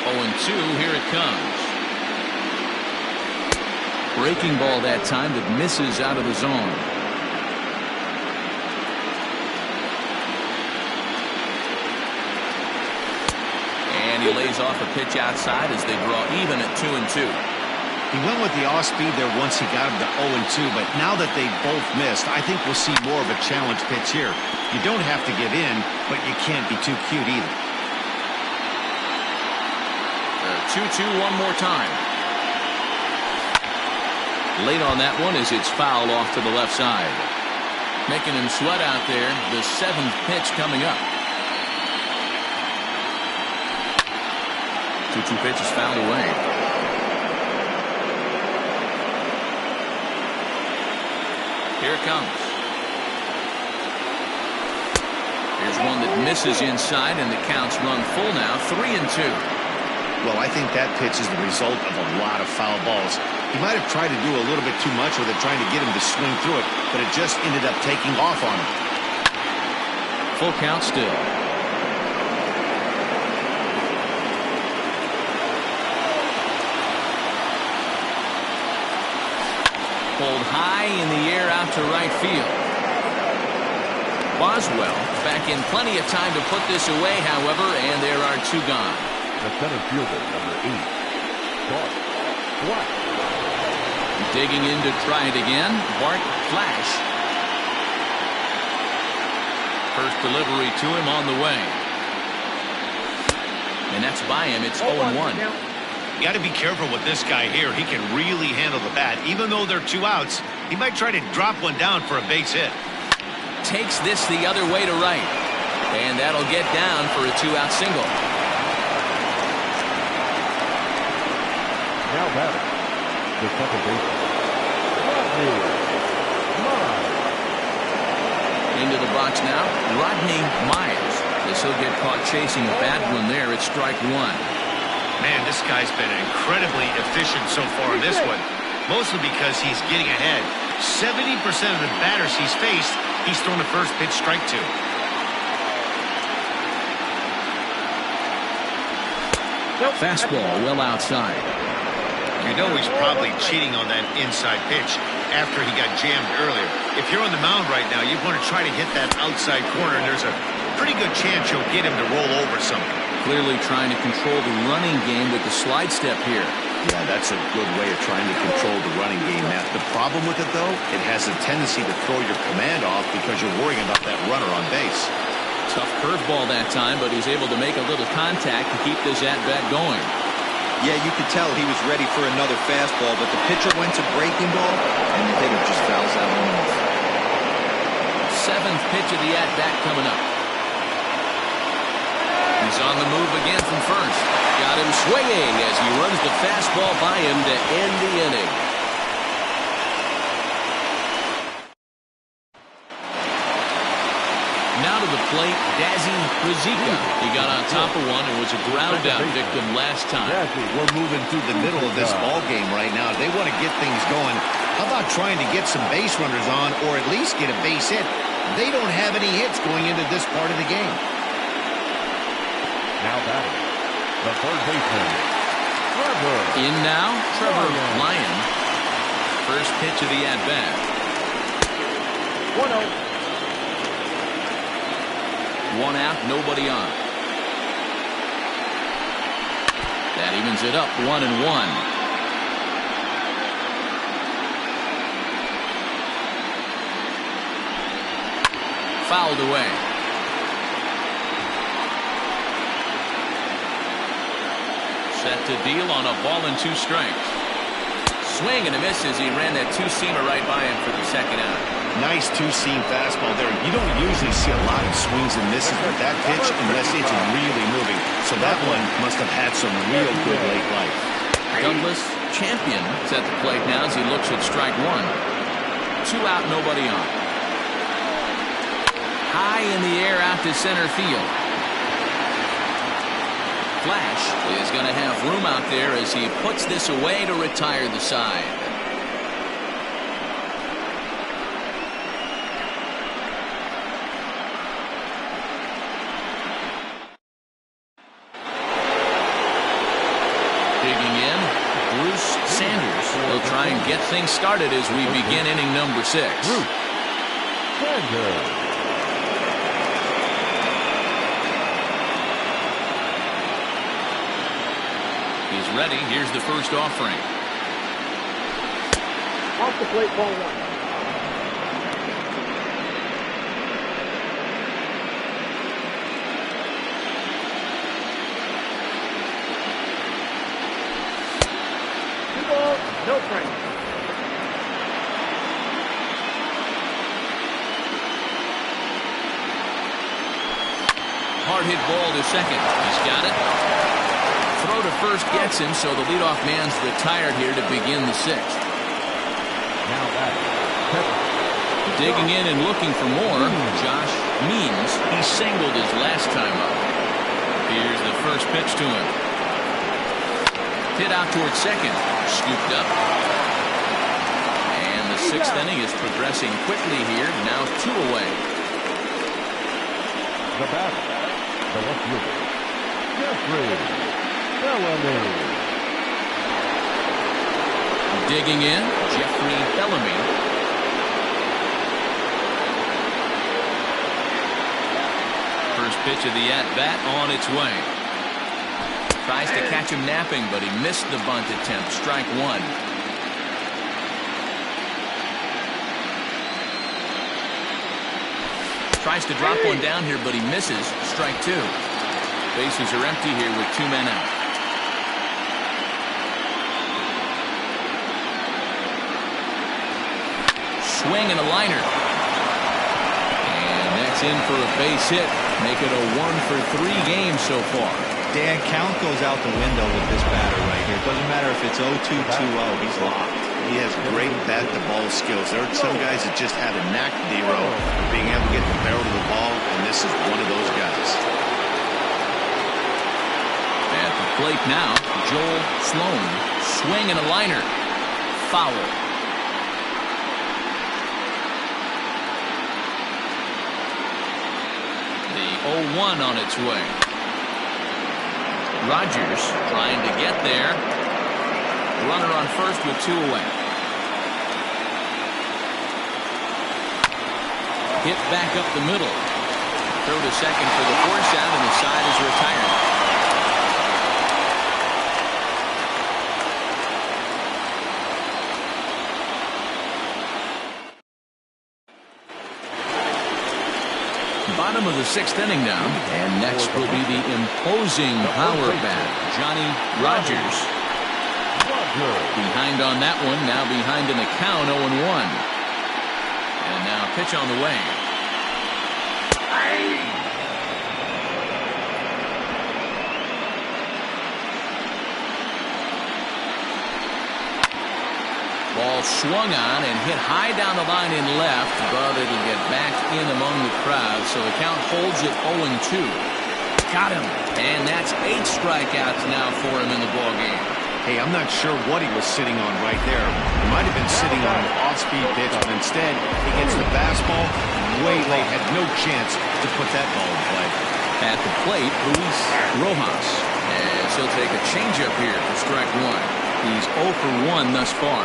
Oh, and 2, here it comes. Breaking ball that time that misses out of the zone. And he lays off a pitch outside as they draw even at 2 and 2. He went with the off-speed there once he got him to 0 and 2, but now that they both missed, I think we'll see more of a challenge pitch here. You don't have to give in, but you can't be too cute either. 2-2 one more time. Late on that one as it's fouled off to the left side. Making him sweat out there, the 7th pitch coming up. 2-2 pitch is fouled away. Here it comes. Here's one that misses inside, and the count's run full now, 3 and 2. Well, I think that pitch is the result of a lot of foul balls. He might have tried to do a little bit too much with it, trying to get him to swing through it, but it just ended up taking off on him. Full count still. Pulled high in the air out to right field. Boswell back in plenty of time to put this away, however, and there are 2 gone. The center fielder, number 8, Bart Flash. Digging in to try it again, Bart Flash. First delivery to him on the way. And that's by him. It's 0-1. You got to be careful with this guy here. He can really handle the bat. Even though they're 2 outs, he might try to drop one down for a base hit. Takes this the other way to right. And that'll get down for a 2-out single. Now batting, the second baseman, Rodney Myers. Into the box now, Rodney Myers. As he'll get caught chasing a bad one there at strike 1. Man, this guy's been incredibly efficient so far in this one, mostly because he's getting ahead. 70% of the batters he's faced, he's thrown the first pitch strike to. Fastball well outside. You know he's probably cheating on that inside pitch after he got jammed earlier. If you're on the mound right now, you want to try to hit that outside corner, and there's a pretty good chance you'll get him to roll over something. Clearly trying to control the running game with the slide step here. Yeah, that's a good way of trying to control the running game, Matt. The problem with it, though, it has a tendency to throw your command off because you're worrying about that runner on base. Tough curveball that time, but he's able to make a little contact to keep this at-bat going. Yeah, you could tell he was ready for another fastball, but the pitcher went to breaking ball, and the hitter just fouls that one off. 7th pitch of the at-bat coming up. He's on the move again from first. Got him swinging as he runs the fastball by him to end the inning. Now to the plate, He got on top of one and was a ground out victim last time. We're moving through the middle of this ball game right now. They want to get things going. How about trying to get some base runners on or at least get a base hit? They don't have any hits going into this part of the game. Now batting, the third baseman, Trevor. In now, Trevor Lyon. First pitch of the at-bat. 1-0. One out, nobody on. That evens it up, 1-1. Fouled away. Set to deal on a ball and 2 strikes. Swing and a miss as he ran that two-seamer right by him for the second out. Nice two-seam fastball there. You don't usually see a lot of swings and misses with that pitch unless it's really moving. So that one must have had some real good late life. Douglas Champion is at the plate now as he looks at strike 1. 2 out, nobody on. High in the air out to center field. Flash is going to have room out there as he puts this away to retire the side. He'll try and get things started as we begin inning number 6. He's ready. Here's the first offering. Off the plate, ball 1. No frame. Hard hit ball to second. He's got it. Throw to first gets him, so the leadoff man's retired here to begin the 6th. Now that. Digging in and looking for more, Josh Means. He singled his last time up. Here's the first pitch to him. Hit out towards second. Scooped up. And the 6th inning is progressing quickly here. Now 2 away. The batter, the left fielder, Jeffrey Bellamy. Digging in, Jeffrey Bellamy. First pitch of the at-bat on its way. Tries to catch him napping, but he missed the bunt attempt. Strike 1. Tries to drop one down here, but he misses. Strike 2. Bases are empty here with 2 men out. Swing and a liner. And that's in for a base hit. Make it a 1-for-3 game so far. Dan, count goes out the window with this batter right here. Doesn't matter if it's 0-2, 2-0. He's locked. He has great bat-to-ball skills. There are some guys that just have a knack, Dero, of being able to get the barrel to the ball, and this is one of those guys. At the plate now, Joel Sloan. Swing and a liner. Foul. The 0-1 on its way. Rogers trying to get there. Runner on first with 2 away. Hit back up the middle. Throw to second for the force out, and the side is retired. Bottom of the 6th inning now, and next will be the imposing power bat, Johnny Rogers. Behind on that one, now behind in the count, 0-1. And now pitch on the way. Ball swung on and hit high down the line in left, but it'll get back in among the crowd, so the count holds it 0-2. Got him, and that's 8 strikeouts now for him in the ballgame. Hey, I'm not sure what he was sitting on right there. He might have been sitting on an off-speed pitch, but instead he gets the fastball way late, had no chance to put that ball in play. At the plate, Luis Rojas, as he'll take a changeup here for strike 1. He's 0 for 1 thus far.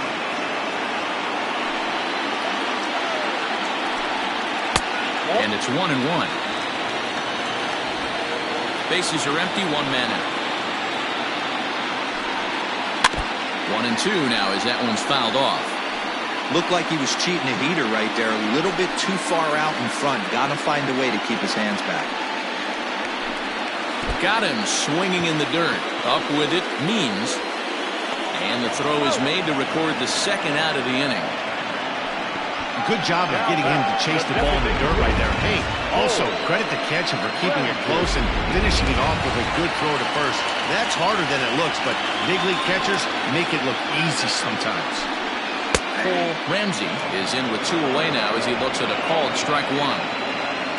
And it's 1-1. Bases are empty, 1 man out. 1-2 now as that one's fouled off. Looked like he was cheating a heater right there. A little bit too far out in front. Got to find a way to keep his hands back. Got him swinging in the dirt. Up with it, Means. And the throw is made to record the second out of the inning. Good job of getting him to chase the ball in the dirt right there. Hey, also credit the catcher for keeping it close and finishing it off with a good throw to first. That's harder than it looks, but big league catchers make it look easy sometimes. Ramsey is in with 2 away now as he looks at a called strike 1.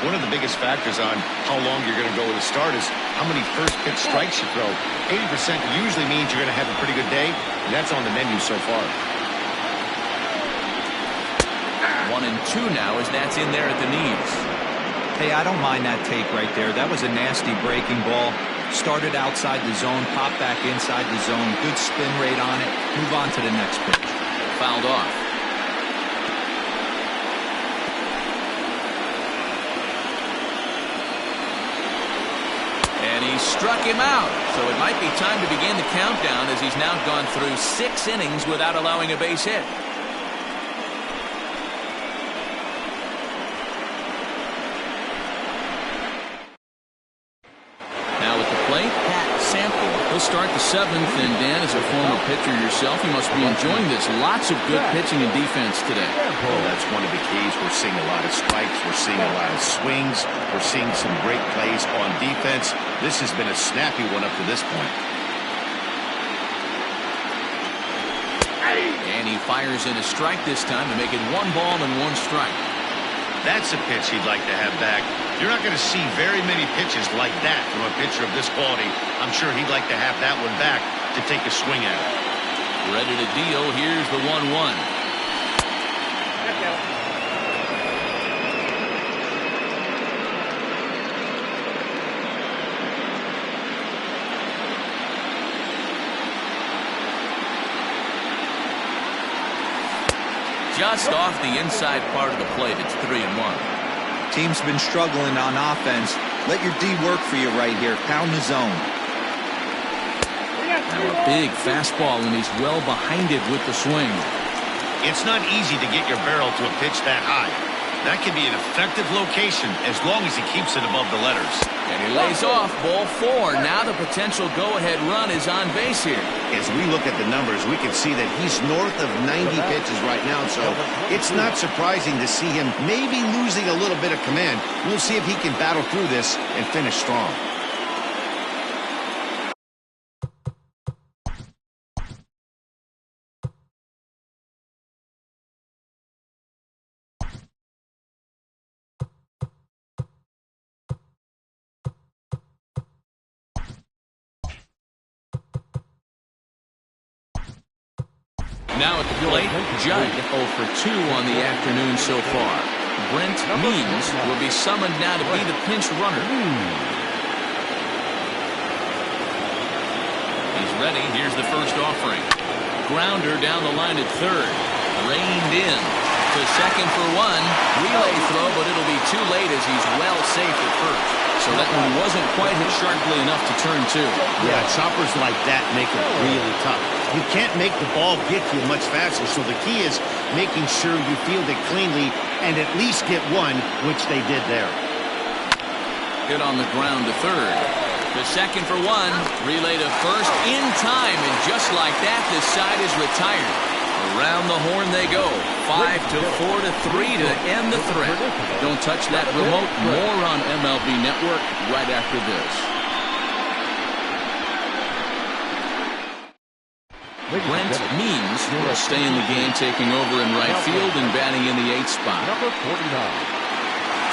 One of the biggest factors on how long you're going to go with a start is how many first pitch strikes you throw. 80% usually means you're going to have a pretty good day, and that's on the menu so far. 1-2 now as that's in there at the knees. Hey, I don't mind that take right there. That was a nasty breaking ball. Started outside the zone, popped back inside the zone. Good spin rate on it. Move on to the next pitch. Fouled off. And he struck him out. So it might be time to begin the countdown as he's now gone through 6 innings without allowing a base hit. He'll start the 7th, and Dan, as a former pitcher yourself, you must be enjoying this. Lots of good pitching and defense today. Oh, that's one of the keys. We're seeing a lot of strikes. We're seeing a lot of swings. We're seeing some great plays on defense. This has been a snappy one up to this point. And he fires in a strike this time to make it 1 ball and 1 strike. That's a pitch he'd like to have back. You're not going to see very many pitches like that from a pitcher of this quality. I'm sure he'd like to have that one back to take a swing at it. Ready to deal. Here's the 1-1. Just off the inside part of the plate. It's 3-1. Team's been struggling on offense. Let your D work for you right here. Pound the zone. Now a big fastball, and he's well behind it with the swing. It's not easy to get your barrel to a pitch that high. That can be an effective location as long as he keeps it above the letters. And he lays off ball 4. Now the potential go-ahead run is on base here. As we look at the numbers, we can see that he's north of 90 pitches right now, so it's not surprising to see him maybe losing a little bit of command. We'll see if he can battle through this and finish strong. Now at the plate, Judd 0 for 2 on the afternoon so far. Brent Means will be summoned now to be the pinch runner. He's ready. Here's the first offering. Grounder down the line at third. Reined in to second for 1. Relay throw, but it'll be too late as he's well safe at first. So that one wasn't quite hit sharply enough to turn 2. Yeah, choppers like that make it really tough. You can't make the ball get to you much faster, so the key is making sure you field it cleanly and at least get 1, which they did there. Hit on the ground to third. The second for 1. Relay to first in time, and just like that, this side is retired. Around the horn they go. 5 to 4 to 3 to end the threat. Don't touch that remote. More on MLB Network right after this. Brent Means Jones will stay in the game, taking over in right field and batting in the 8th spot. Number 49.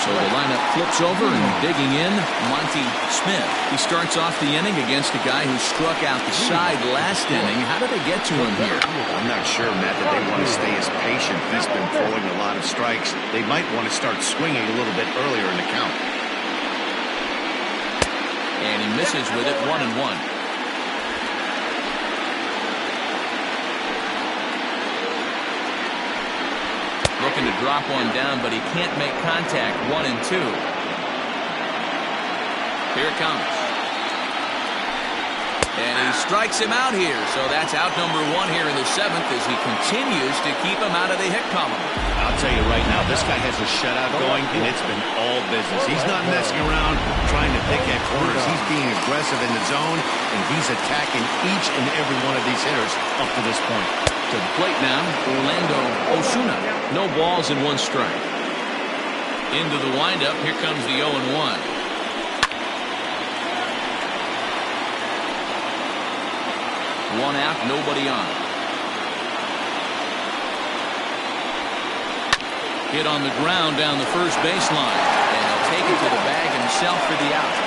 So the lineup flips over and digging in, Monty Smith. He starts off the inning against a guy who struck out the side last inning. How did they get to him here? I'm not sure, Matt, that they want to stay as patient. He's been throwing a lot of strikes. They might want to start swinging a little bit earlier in the count. And he misses with it, 1-1. Looking to drop one down, but he can't make contact. 1-2. Here it comes. And he strikes him out here. So that's out number 1 here in the 7th as he continues to keep him out of the hit column. I'll tell you right now, this guy has a shutout going, and it's been all business. He's not messing around trying to pick at corners. He's being aggressive in the zone, and he's attacking each and every one of these hitters up to this point. To the plate now, Orlando Osuna. No balls and 1 strike. Into the windup, here comes the 0-1. One out, nobody on. Hit on the ground down the first baseline. And he'll take it to the bag himself for the out.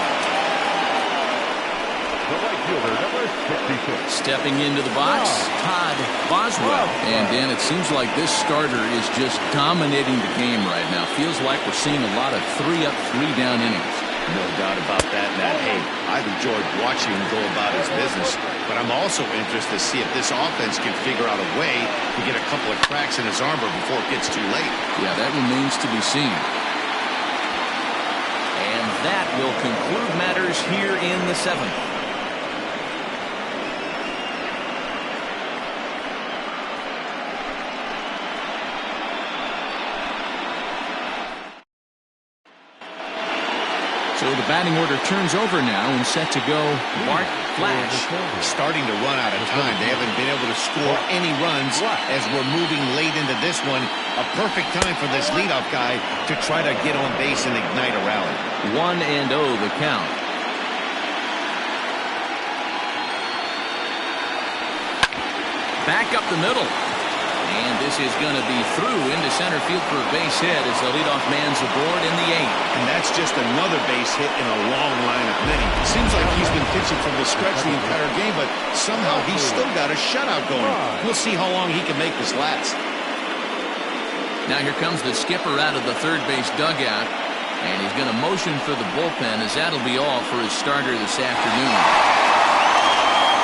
The right fielder, number 66. Stepping into the box, Todd Boswell. And Dan, it seems like this starter is just dominating the game right now. Feels like we're seeing a lot of 3-up, 3-down innings. No doubt about that, Matt. Hey, I've enjoyed watching him go about his business, but I'm also interested to see if this offense can figure out a way to get a couple of cracks in his armor before it gets too late. Yeah, that remains to be seen. And that will conclude matters here in the 7th. So the batting order turns over now and set to go Mark Flash. Starting to run out of time. They haven't been able to score any runs as we're moving late into this one. A perfect time for this leadoff guy to try to get on base and ignite a rally. 1-0 the count. Back up the middle. And this is going to be through into center field for a base hit as the leadoff man's aboard in the 8th. And that's just another base hit in a long line of many. Seems like he's been pitching from the stretch the entire game, but somehow he's still got a shutout going. We'll see how long he can make this last. Now here comes the skipper out of the third base dugout. And he's going to motion for the bullpen as that'll be all for his starter this afternoon.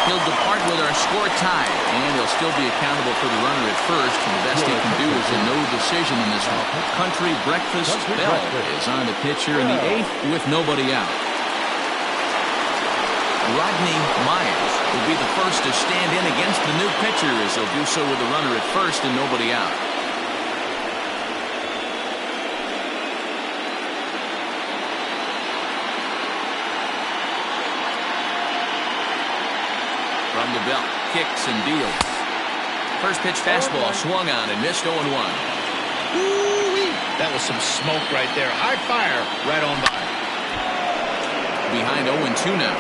He'll depart with our score tied, and he'll still be accountable for the runner at first. And the best he can do is a no decision in this one. Country Breakfast Bell is on the pitch here in the 8th with nobody out. Rodney Myers will be the first to stand in against the new pitcher as he'll do so with the runner at first and nobody out. From the belt, kicks and deals. First pitch fastball swung on and missed 0-1. Woo-wee. That was some smoke right there. High fire right on by. Behind 0-2 now.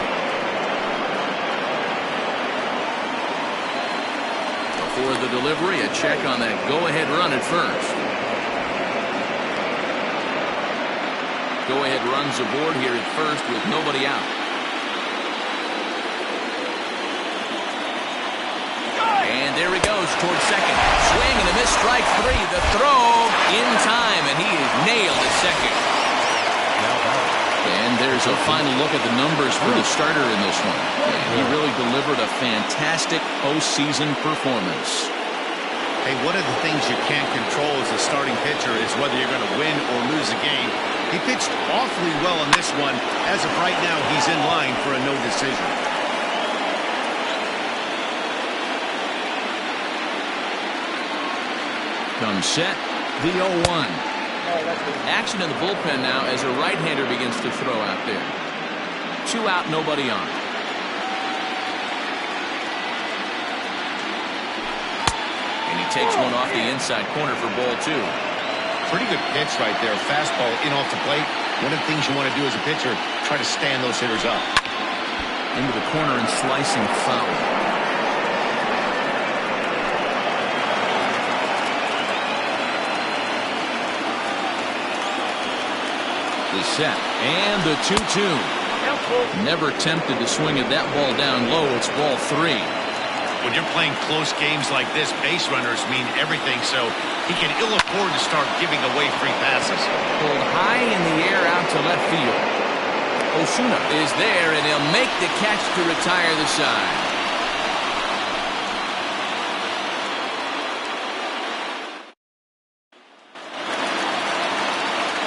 Before the delivery, a check on that go-ahead run at first. Go-ahead runs aboard here at first with nobody out. And there he goes towards second. Swing and a miss, strike 3. The throw in time, and he is nailed at second. And there's a final look at the numbers for the starter in this one. And he really delivered a fantastic postseason performance. Hey, one of the things you can't control as a starting pitcher is whether you're going to win or lose a game. He pitched awfully well in this one. As of right now, he's in line for a no decision. Comes set, the 0-1. Action in the bullpen now as a right-hander begins to throw out there. 2 out, nobody on. And he takes one off the inside corner for ball 2. Pretty good pitch right there. Fastball in off the plate. One of the things you want to do as a pitcher, try to stand those hitters up. Into the corner and slicing foul. is set. And the 2-2. Never tempted to swing at that ball down low. It's ball 3. When you're playing close games like this, base runners mean everything, so he can ill afford to start giving away free passes. Pulled high in the air out to left field. Osuna is there, and he'll make the catch to retire the side.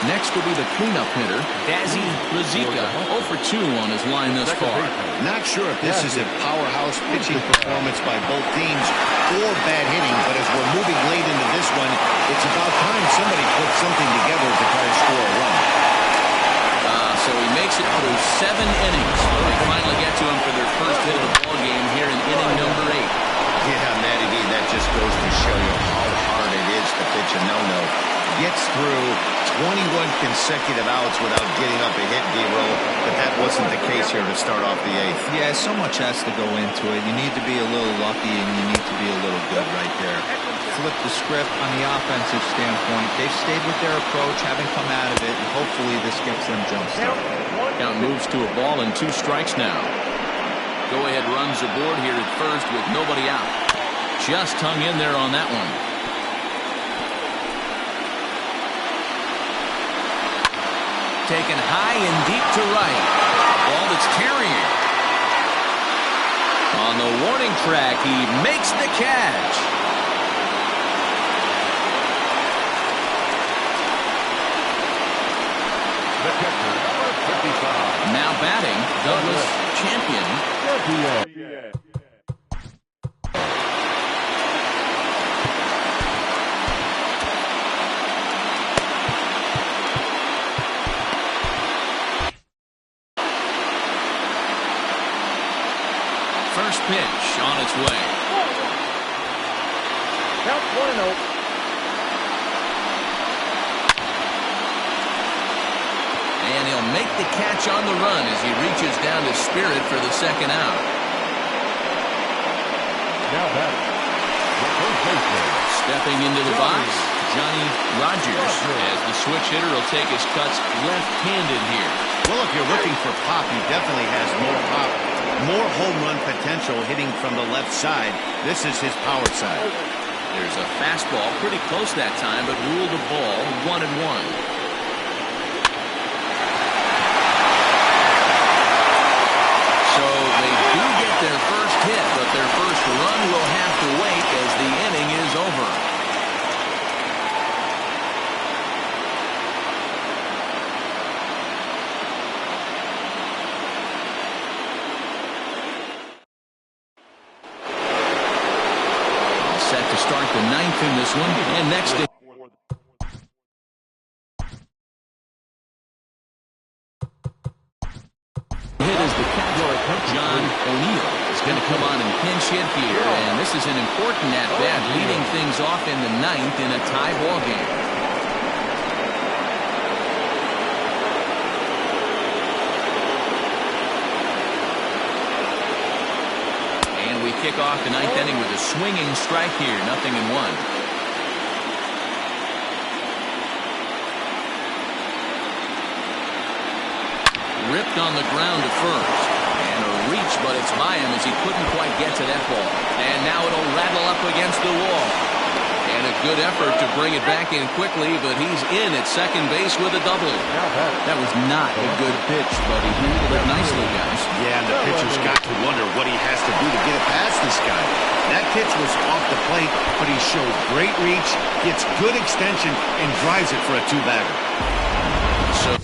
Next will be the cleanup hitter, Dazzy Razika, 0 for 2 on his line thus far. Not sure if this is a powerhouse pitching performance by both teams or bad hitting, but as we're moving late into this one, it's about time somebody puts something together to try to score a run. So he makes it through 7 innings. They finally get to him for their first hit of the ball game here in inning number 8. Yeah, Matty D, that just goes to show you how hard it is to pitch a no-no. Gets through 21 consecutive outs without getting up a hit, D-roll, but that wasn't the case here to start off the 8th. Yeah, so much has to go into it. You need to be a little lucky, and you need to be a little good right there. Flip the script on the offensive standpoint. They've stayed with their approach, haven't come out of it, and hopefully this gets them jump-started. Count moves to a ball and 2 strikes now. Go-ahead runs aboard here at first with nobody out. Just hung in there on that one. Taken high and deep to right. Ball that's carrying. On the warning track, he makes the catch. The catcher, number 55. Now batting, Douglas Champion. First pitch on its way. Count 1-0. And he'll make the catch on the run as he reaches down to Spirit for the second out. Now batting, the first baseman. Stepping into the box, Johnny Rogers, as the switch hitter will take his cuts left-handed here. Well, if you're looking for pop, he definitely has more pop, more home run potential hitting from the left side. This is his power side. There's a fastball pretty close that time, but ruled a ball 1-1. So they do get their first hit, but their first run will have to wait as the inning is over. All set to start the 9th in this one, and next in John O'Neill is going to come on and pinch hit here, and this is an important at-bat, leading things off in the 9th in a tie ball game. And we kick off the 9th inning with a swinging strike here, 0-1. Ripped on the ground to first. And a reach, but it's by him as he couldn't quite get to that ball. And now it'll rattle up against the wall. And a good effort to bring it back in quickly, but he's in at second base with a double. That was not a good pitch, but he handled it nicely, guys. Yeah, and the pitcher's got to wonder what he has to do to get it past this guy. That pitch was off the plate, but he showed great reach, gets good extension, and drives it for a 2-bagger. So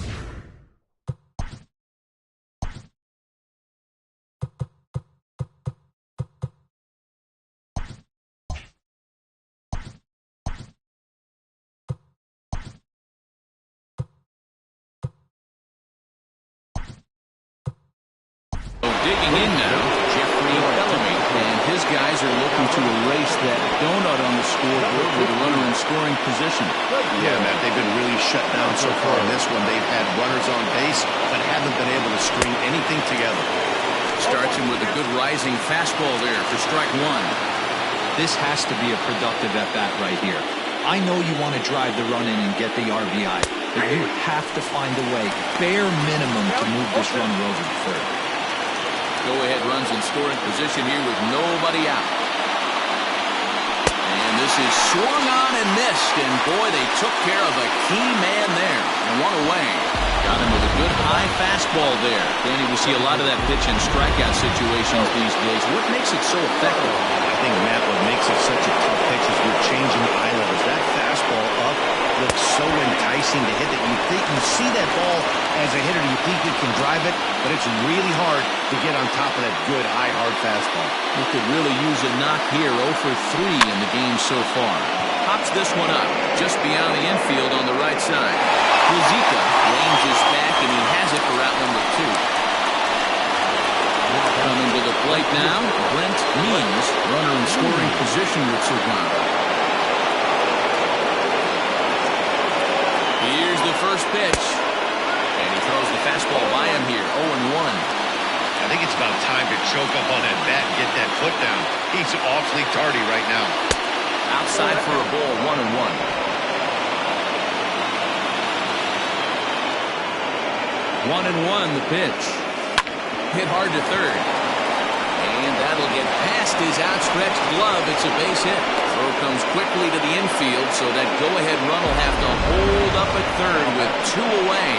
digging in now, Jeffrey Bellamy, and his guys are looking to erase that donut on the scoreboard with a runner in scoring position. Yeah, Matt, they've been really shut down so far in this one. They've had runners on base, but haven't been able to string anything together. Starts him with a good rising fastball there for strike 1. This has to be a productive at-bat right here. I know you want to drive the run in and get the RBI, You have to find a way, bare minimum, to move this runner over to third. Go-ahead runs in scoring position here with nobody out. And this is swung on and missed, and boy, they took care of a key man there. And one away. Got him with a good high fastball there. Danny, we see a lot of that pitch in strikeout situations these days. What makes it so effective? I think, Matt, what makes it such a tough pitch is we're changing eye levels. That fastball up looks so enticing to hit that you see that ball as a hitter, you think you can drive it, but it's really hard to get on top of that good, high, hard fastball. He could really use a knock here. 0 for 3 in the game so far. Pops this one up just beyond the infield on the right side. Rizika ranges back, and he has it for out number 2. Coming to the plate now, Brent Means, runner in scoring position with Cervano. Here's the first pitch, and he throws the fastball by him here, 0-1. I think it's about time to choke up on that bat and get that foot down. He's awfully tardy right now. Outside for a ball, 1-1. 1-1 the pitch. Hit hard to third. And that'll get past his outstretched glove. It's a base hit. Throw comes quickly to the infield, so that go-ahead run will have to hold up at third with 2 away.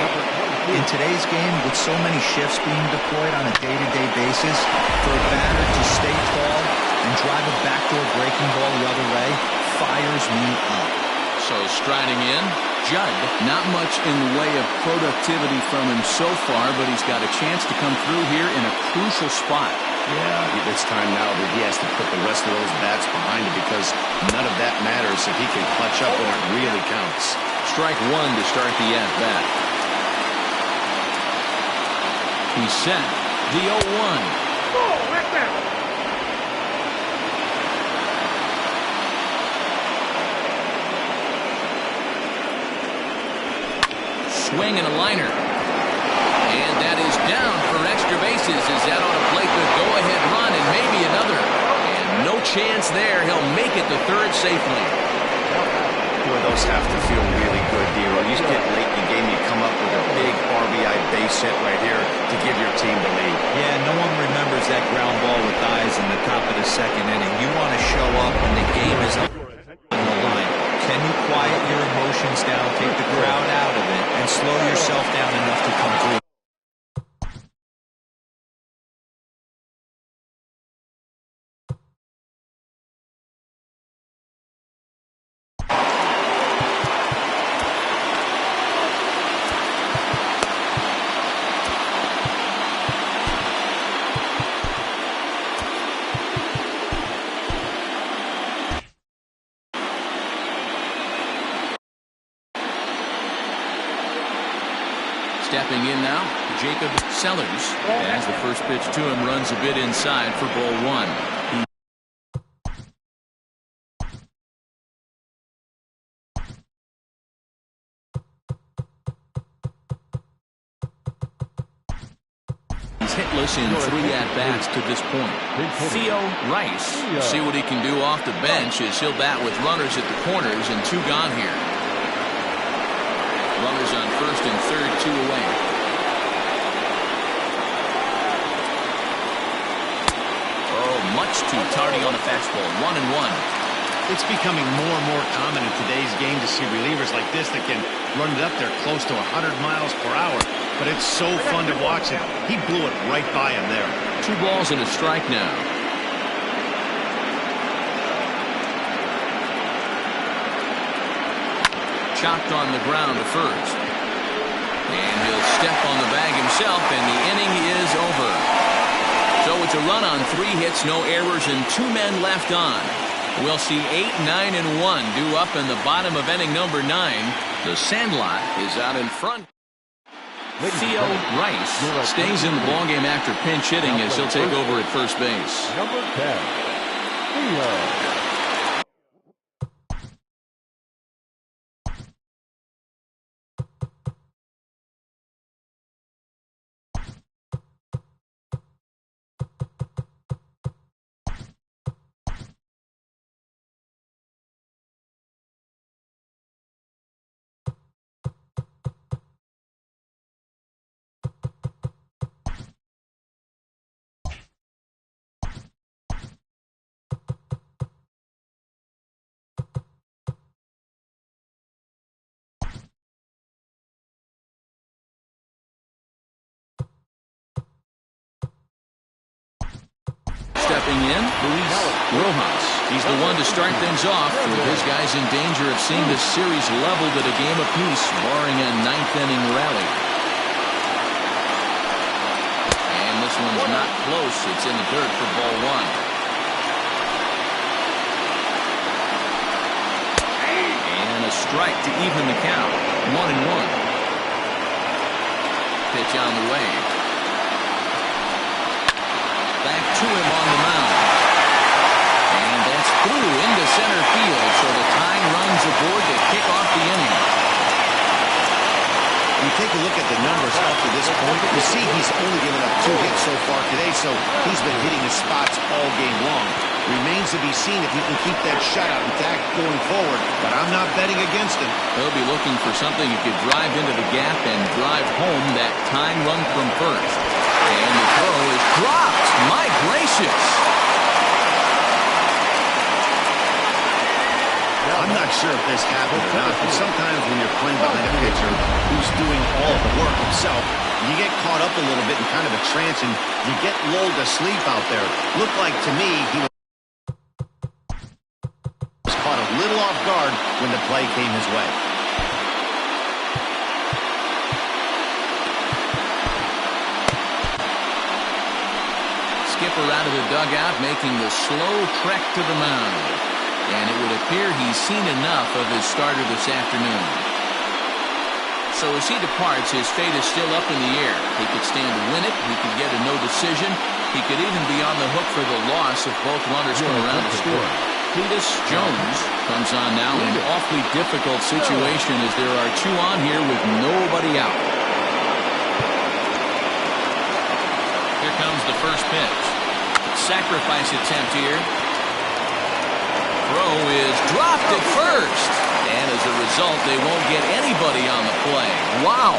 In today's game, with so many shifts being deployed on a day-to-day basis, for a batter to stay tall and drive a backdoor breaking ball the other way fires me up. So striding in, Judd. Not much in the way of productivity from him so far, but he's got a chance to come through here in a crucial spot. Yeah, it's time now that he has to put the rest of those bats behind him, because none of that matters if he can clutch up when it really counts. Strike 1 to start the at-bat. He's set. The 0-1. Oh, right there. Swing and a liner. And that is down for extra bases as that ought to plate the go-ahead run and maybe another. And no chance there. He'll make it to third safely. Boy, those have to feel really good, Dero. You get late in the game, you come up with a big RBI base hit right here to give your team the lead. Yeah, no one remembers that ground ball with eyes in the top of the second inning. You want to show up when the game is on the line. Can you quiet your emotions down, take the crowd out of it, and slow yourself down enough to come through? Stepping in now, Jacob Sellers, as the first pitch to him runs a bit inside for ball 1. He's hitless in 3 at-bats to this point. Theo Rice, see what he can do off the bench as he'll bat with runners at the corners and 2 gone here. Runners on first and third, 2 away. Oh, much too tardy on the fastball. 1-1. It's becoming more and more common in today's game to see relievers like this that can run it up there close to 100 miles per hour. But it's so fun to watch it. He blew it right by him there. 2 balls and a strike now. Chopped on the ground to first. And he'll step on the bag himself, and the inning is over. So it's a run on 3 hits, no errors, and 2 men left on. We'll see 8, 9, and 1 due up in the bottom of inning number 9. The Sandlot is out in front. Theo Rice stays in the ballgame after pinch hitting as he'll take over at first base. Number 10, Theo. Stepping in, Luis Rojas. He's the one to start things off, with his guys in danger of seeing this series leveled at a game apiece, barring a ninth-inning rally. And this one's not close. It's in the dirt for ball one. And a strike to even the count. 1-1. Pitch on the way. Back to him on the mound. And that's through into center field, so the tying runs aboard to kick off the inning. You take a look at the numbers up to this point, you see he's only given up 2 hits so far today, so he's been hitting his spots all game long. Remains to be seen if he can keep that shutout intact going forward, but I'm not betting against him. He'll be looking for something he could drive into the gap and drive home that tying run from first. And the throw is dropped. My gracious. I'm not sure if this happened or not, but sometimes when you're playing behind a pitcher who's doing all the work himself, you get caught up a little bit in kind of a trance and you get lulled to sleep out there. Looked like to me he was caught a little off guard when the play came his way. Skipper out of the dugout, making the slow trek to the mound. And it would appear he's seen enough of his starter this afternoon. So as he departs, his fate is still up in the air. He could stand to win it. He could get a no decision. He could even be on the hook for the loss if both runners come around to score. Cletus Jones comes on now in an awfully difficult situation as there are 2 on here with nobody out. Here comes the first pitch. Sacrifice attempt here. Throw is dropped at first. And as a result, they won't get anybody on the play. Wow.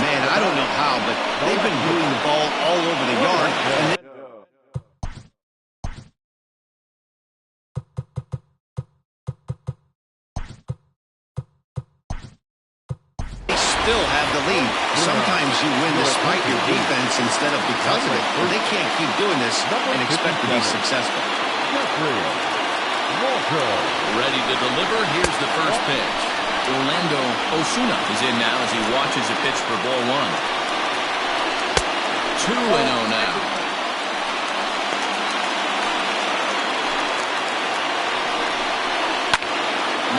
Man, I don't know how, but they've been moving the ball all over the yard. And they still have the lead. Sometimes you win despite your defense instead of because of it. They can't keep doing this and expect to be successful. Ready to deliver. Here's the first pitch. Orlando Osuna is in now as he watches a pitch for ball one. 2-0 now.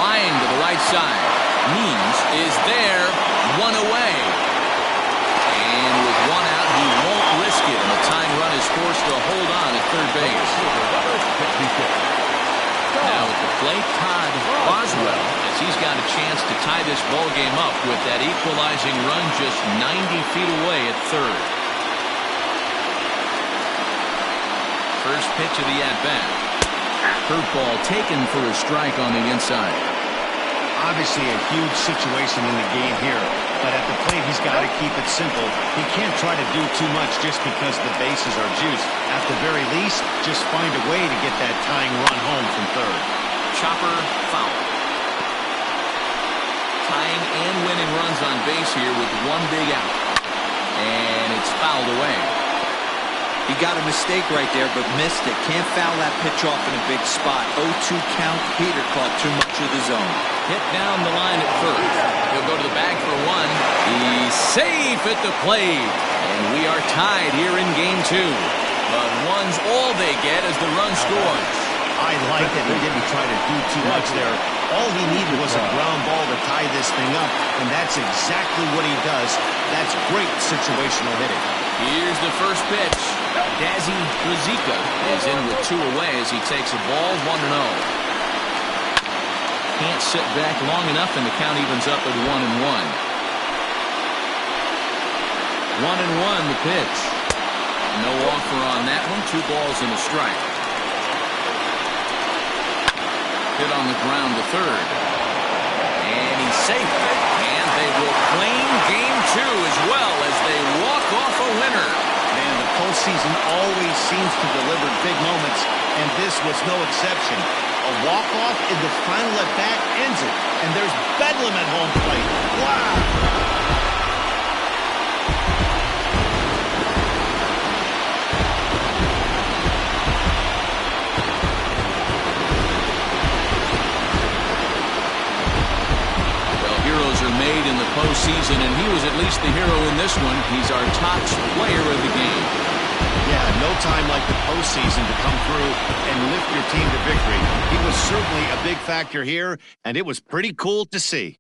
Line to the right side. Means is there. 1 away. And with 1 out, he won't risk it. And the tying run is forced to hold on at third base. Now at the plate, Todd Boswell, as he's got a chance to tie this ball game up with that equalizing run just 90 feet away at third. First pitch of the at-bat. Curveball taken for a strike on the inside. Obviously a huge situation in the game here, but at the plate he's got to keep it simple. He can't try to do too much just because the bases are juiced. At the very least, just find a way to get that tying run home from third. Chopper foul. Tying and winning runs on base here with 1 big out. And it's fouled away. He got a mistake right there, but missed it. Can't foul that pitch off in a big spot. 0-2 count. Peter caught too much of the zone. Hit down the line at first. He'll go to the bag for 1. He's safe at the plate. And we are tied here in game 2. But 1's all they get as the run scores. I like that he didn't try to do too much there. All he needed was a ground ball to tie this thing up, and that's exactly what he does. That's great situational hitting. Here's the first pitch. Dazzy Rizika is in with 2 away as he takes a ball 1-0. Can't sit back long enough, and the count evens up at 1-1. 1-1 the pitch. No offer on that one. 2 balls and a strike. Hit on the ground to third. And he's safe. And they will claim game 2 as well as they walk off a winner. Man, the postseason always seems to deliver big moments, and this was no exception. A walk-off in the final at-bat ends it, and there's bedlam at home plate. Wow! season, and he was at least the hero in this one. He's our top player of the game. Yeah, no time like the postseason to come through and lift your team to victory. He was certainly a big factor here, and it was pretty cool to see.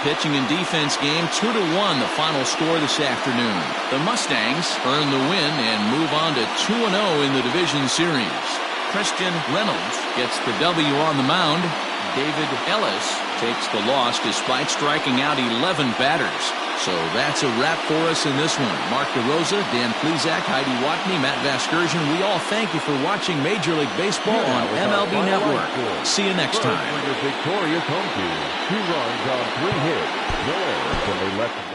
Pitching and defense game 2-1, the final score this afternoon. The Mustangs earn the win and move on to 2-0 in the division series. Christian Reynolds gets the W on the mound. David Ellis takes the loss despite striking out 11 batters. So that's a wrap for us in this one. Mark DeRosa, Dan Plesac, Heidi Watney, Matt Vasgersian, we all thank you for watching Major League Baseball on MLB Network. See you next time. Victorious home team. 2 runs on 3 hits. No errors, and they left